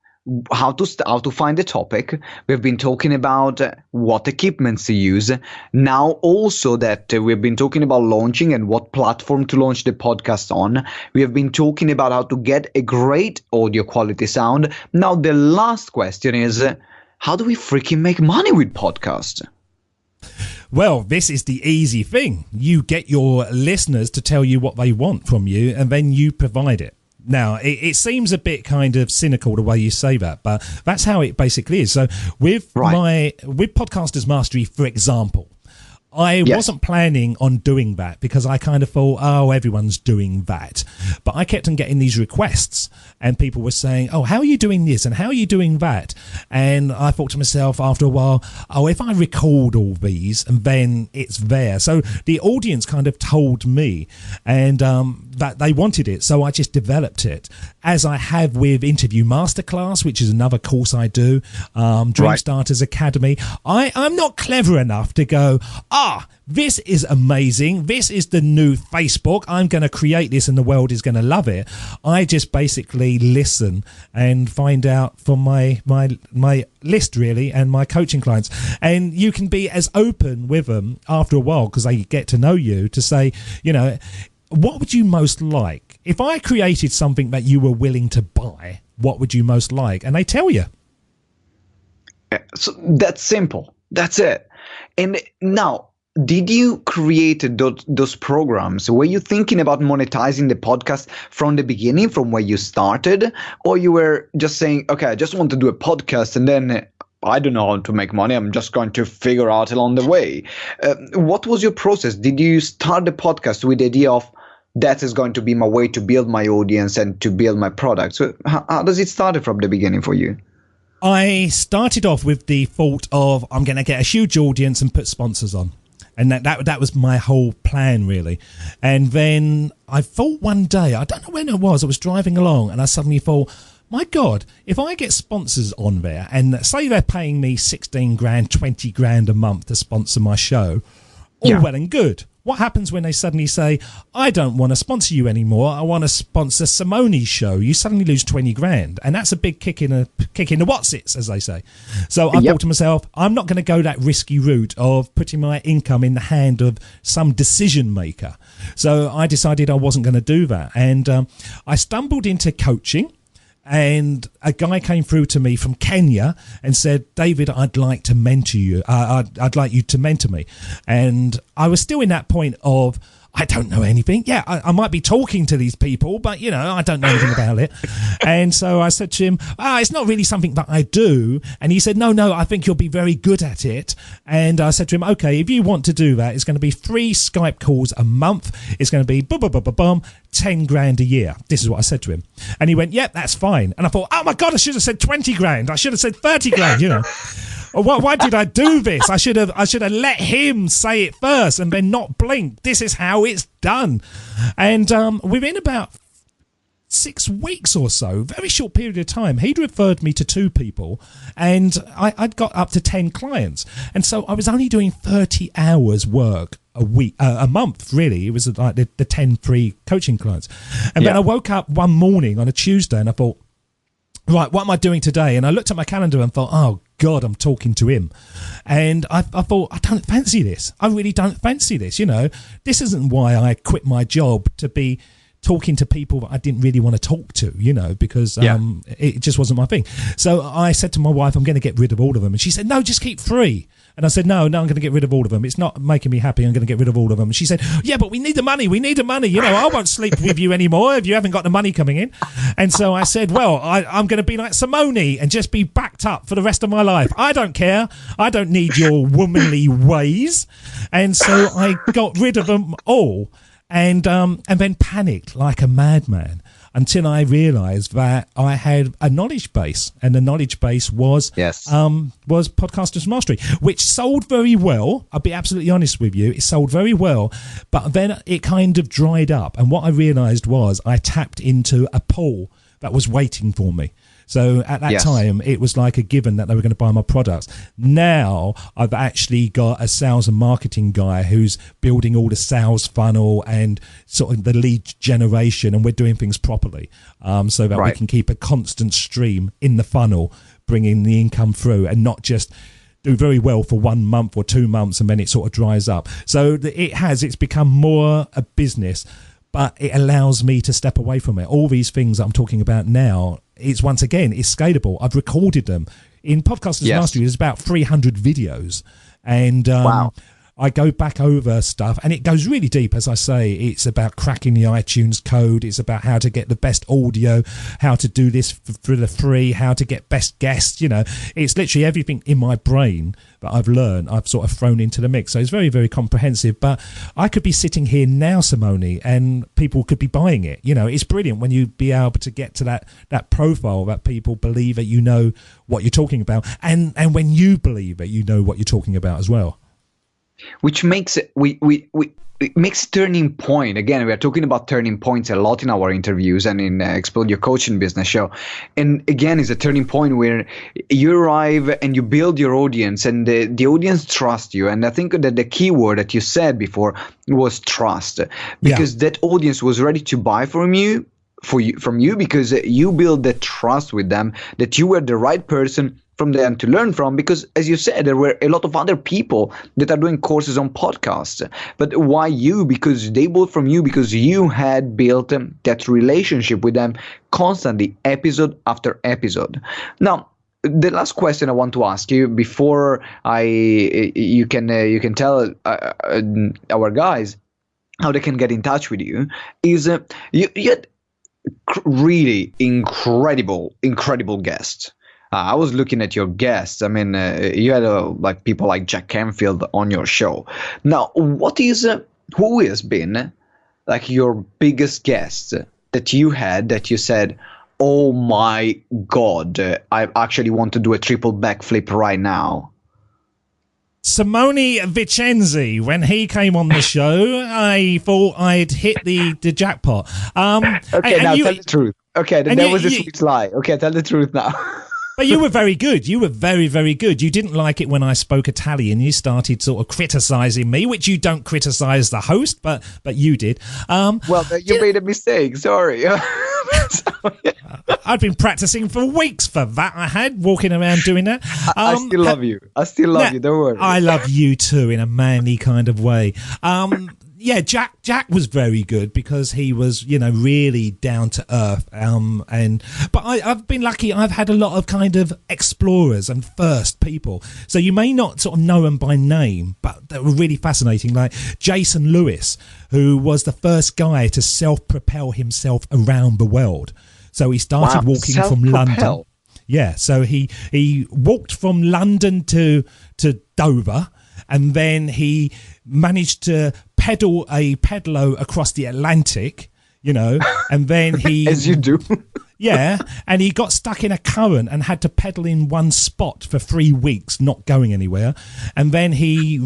how to find a topic. We've been talking about what equipments to use. Now also that we've been talking about launching and what platform to launch the podcast on. We have been talking about how to get a great audio quality sound. Now the last question is, how do we freaking make money with podcasts? Well, this is the easy thing. You get your listeners to tell you what they want from you, and then you provide it. Now, it seems a bit kind of cynical the way you say that, but that's how it basically is. So with Podcasters Mastery, for example, I wasn't planning on doing that because I kind of thought, oh, everyone's doing that. But I kept on getting these requests, and people were saying, oh, how are you doing this and how are you doing that? And I thought to myself after a while, oh, if I record all these and then it's there. So the audience kind of told me and that they wanted it. So I just developed it, as I have with Interview Masterclass, which is another course I do, Dream Starters Academy. I'm not clever enough to go, this is amazing. This is the new Facebook. I'm going to create this and the world is going to love it. I just basically listen and find out from my list, really, and my coaching clients. And you can be as open with them after a while because they get to know you to say, you know, what would you most like? If I created something that you were willing to buy, what would you most like? And they tell you. So that's simple. That's it. And now, did you create those programs? Were you thinking about monetizing the podcast from the beginning, from where you started? Or you were just saying, okay, I just want to do a podcast and then I don't know how to make money. I'm just going to figure out along the way. What was your process? Did you start the podcast with the idea of that is going to be my way to build my audience and to build my product? So how does it start from the beginning for you? I started off with the thought of I'm going to get a huge audience and put sponsors on. And that was my whole plan, really. And then I thought one day, I don't know when it was, I was driving along and I suddenly thought, my God, if I get sponsors on there and say they're paying me 16 grand, 20 grand a month to sponsor my show, all well and good. What happens when they suddenly say, I don't want to sponsor you anymore, I want to sponsor Simone's show? You suddenly lose 20 grand. And that's a big kick in the whatsits, as they say. So I thought to myself, I'm not going to go that risky route of putting my income in the hand of some decision maker. So I decided I wasn't going to do that. And I stumbled into coaching. And a guy came through to me from Kenya and said, David, I'd like to mentor you. I'd like you to mentor me. And I was still in that point of, I don't know anything. Yeah, I might be talking to these people, but, you know, I don't know anything about it. And so I said to him, it's not really something that I do. And he said, no, I think you'll be very good at it. And I said to him, okay, if you want to do that, it's going to be 3 Skype calls a month. It's going to be 10 grand a year. This is what I said to him. And he went, yep, that's fine. And I thought, oh my God, I should have said 20 grand. I should have said 30 grand, you know. Why did I do this? I should have let him say it first and then not blink. This is how it's done. And within about 6 weeks or so, very short period of time, he'd referred me to 2 people, and I'd got up to 10 clients. And so I was only doing 30 hours work a week, a month, really. It was like the 10 free coaching clients. And then I woke up one morning on a Tuesday and I thought, right, what am I doing today? And I looked at my calendar and thought, oh God, I'm talking to him. And I thought, I don't fancy this. I really don't fancy this. You know, this isn't why I quit my job, to be talking to people that I didn't really want to talk to, you know, because it just wasn't my thing. So I said to my wife, I'm going to get rid of all of them. And she said, no, just keep 3. And I said, no, I'm going to get rid of all of them. It's not making me happy. I'm going to get rid of all of them. And she said, yeah, but we need the money. We need the money. You know, I won't sleep with you anymore if you haven't got the money coming in. And so I said, well, I'm going to be like Simone and just be backed up for the rest of my life. I don't care. I don't need your womanly ways. And so I got rid of them all, and then panicked like a madman, until I realised that I had a knowledge base, and the knowledge base was Podcasters Mastery, which sold very well. I'll be absolutely honest with you, it sold very well, but then it kind of dried up. And what I realised was I tapped into a pool that was waiting for me. So at that time, it was like a given that they were going to buy my products. Now I've actually got a sales and marketing guy who's building all the sales funnel and sort of the lead generation, and we're doing things properly, so that we can keep a constant stream in the funnel, bringing the income through, and not just do very well for 1 month or 2 months and then it sort of dries up. So it's become more a business, but it allows me to step away from it. All these things I'm talking about now, it's scalable. I've recorded them. In Podcasters Mastery, there's about 300 videos. And I go back over stuff, and it goes really deep. As I say, it's about cracking the iTunes code. It's about how to get the best audio, how to do this for the free, how to get best guests. You know, it's literally everything in my brain that I've learned, I've sort of thrown into the mix. So it's very, very comprehensive. But I could be sitting here now, Simone, and people could be buying it. You know, it's brilliant when you be able to get to that profile that people believe that you know what you're talking about, and when you believe that you know what you're talking about as well. Which makes it it makes turning point. Again, we are talking about turning points a lot in our interviews and in Explode Your Coaching Business show. And again, it's a turning point where you arrive and you build your audience, and the audience trusts you. And I think that the key word that you said before was trust, because that audience was ready to buy from you because you build the trust with them, that you were the right person from them to learn from, because as you said, there were a lot of other people that are doing courses on podcasts. But why you? Because they bought from you because you had built that relationship with them constantly, episode after episode. Now, the last question I want to ask you before you can tell our guys how they can get in touch with you is you had really incredible guests. I was looking at your guests. I mean, you had like people like Jack Canfield on your show. Now, who has been like your biggest guest that you had that you said, oh my God, I actually want to do a triple backflip right now? Simone Vicenzi, when he came on the show, I thought I'd hit the jackpot. Okay, now tell the truth. Okay, that was a sweet lie. Okay, tell the truth now. But you were very good. You were very, very good. You didn't like it when I spoke Italian. You started sort of criticising me, which you don't criticise the host, but you did. Well, you made a mistake. Sorry. I'd been practicing for weeks for that. I had walking around doing that. I still love you. Don't worry. I love you too, in a manly kind of way. Yeah, Jack was very good because he was, really down to earth. But I've been lucky. I've had a lot of kind of explorers and first people. So you may not sort of know them by name, but they were really fascinating. Like Jason Lewis, who was the first guy to self-propel himself around the world. So he started walking from London. Yeah, so he walked from London to Dover, and then he managed to pedal a pedalo across the Atlantic, and then he... As you do. Yeah, and he got stuck in a current and had to pedal in one spot for 3 weeks, not going anywhere. And then he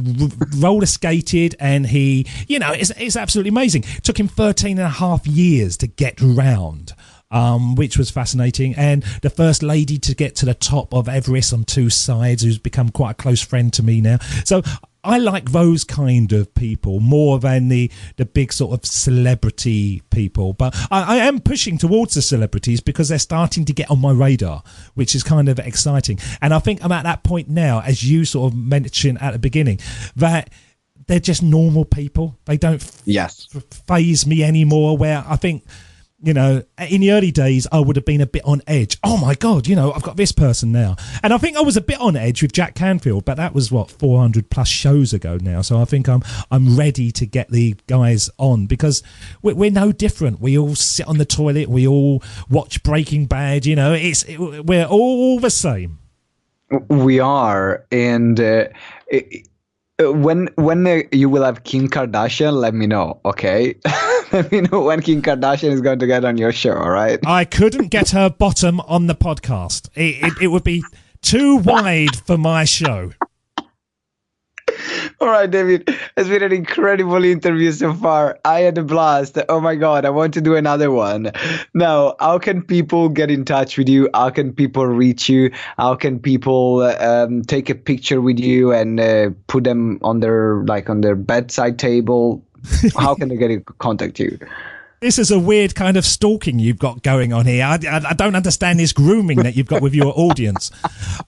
roller skated, and he, it's absolutely amazing. It took him 13 and a half years to get round which was fascinating. And the first lady to get to the top of Everest on 2 sides, who's become quite a close friend to me now. So I like those kind of people more than the big sort of celebrity people. But I am pushing towards the celebrities because they're starting to get on my radar, which is kind of exciting. And I think I'm at that point now, as you sort of mentioned at the beginning, that they're just normal people. They don't faze me anymore, where I think, you know, in the early days, I would have been a bit on edge. Oh my God, you know, I've got this person now. And I think I was a bit on edge with Jack Canfield, but that was 400 plus shows ago now. So I think I'm ready to get the guys on, because we're no different. We all sit on the toilet. We all watch Breaking Bad. You know, we're all the same. We are. And when you will have Kim Kardashian, let me know, okay? Let me know when Kim Kardashian is going to get on your show, all right? I couldn't get her bottom on the podcast. It would be too wide for my show. All right, David, it's been an incredible interview so far. I had a blast. Oh my God, I want to do another one. Now, how can people get in touch with you? How can people reach you? How can people take a picture with you and put them on their bedside table? How can they get in contact you? This is a weird kind of stalking you've got going on here. I don't understand this grooming that you've got with your audience.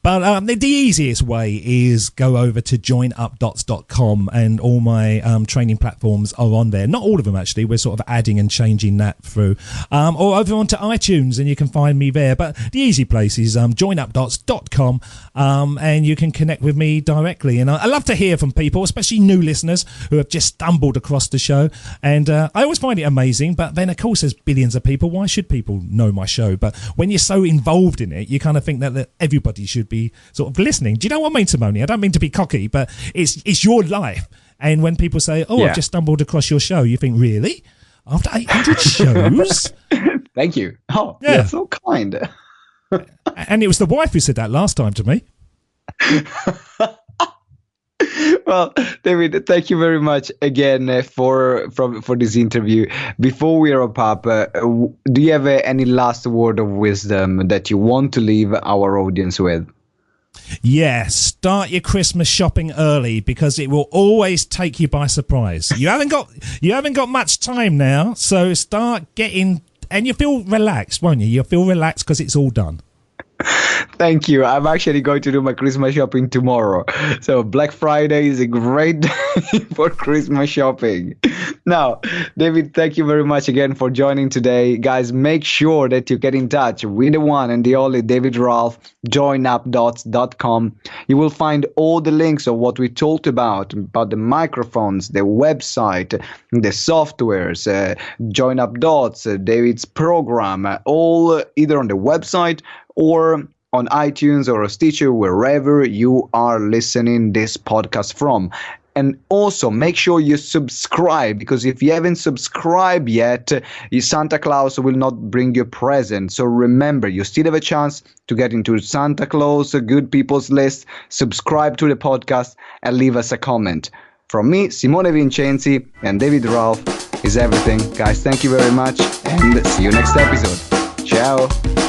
But the easiest way is go over to joinupdots.com, and all my training platforms are on there. Not all of them, actually. We're sort of adding and changing that through. Or over onto iTunes, and you can find me there. But the easy place is joinupdots.com, and you can connect with me directly. And I love to hear from people, especially new listeners who have just stumbled across the show. And I always find it amazing. But then, of course, there's billions of people. Why should people know my show? But when you're so involved in it, you kind of think that everybody should be sort of listening. Do you know what I mean, Simone? I don't mean to be cocky, but it's your life. And when people say, I've just stumbled across your show, you think, really? After 800 shows? Thank you. Oh, yeah. You're so kind. And it was the wife who said that last time to me. Well, David, thank you very much again for this interview. Before we wrap up, do you have any last word of wisdom that you want to leave our audience with? Yeah, start your Christmas shopping early, because it will always take you by surprise. You haven't got much time now, so start getting, and you feel relaxed, won't you? You'll feel relaxed because it's all done. Thank you. I'm actually going to do my Christmas shopping tomorrow. So Black Friday is a great day for Christmas shopping. Now, David, thank you very much again for joining today. Guys, make sure that you get in touch with the one and the only David Ralph, joinupdots.com. You will find all the links of what we talked about the microphones, the website, the softwares, Join Up Dots, David's program, all either on the website or on iTunes or a Stitcher, wherever you are listening this podcast from. And also make sure you subscribe, because if you haven't subscribed yet, Santa Claus will not bring you a present. So remember, you still have a chance to get into Santa Claus Good People's list. Subscribe to the podcast and leave us a comment. From me, Simone Vincenzi, and David Ralph is everything. Guys, thank you very much, and see you next episode. Ciao.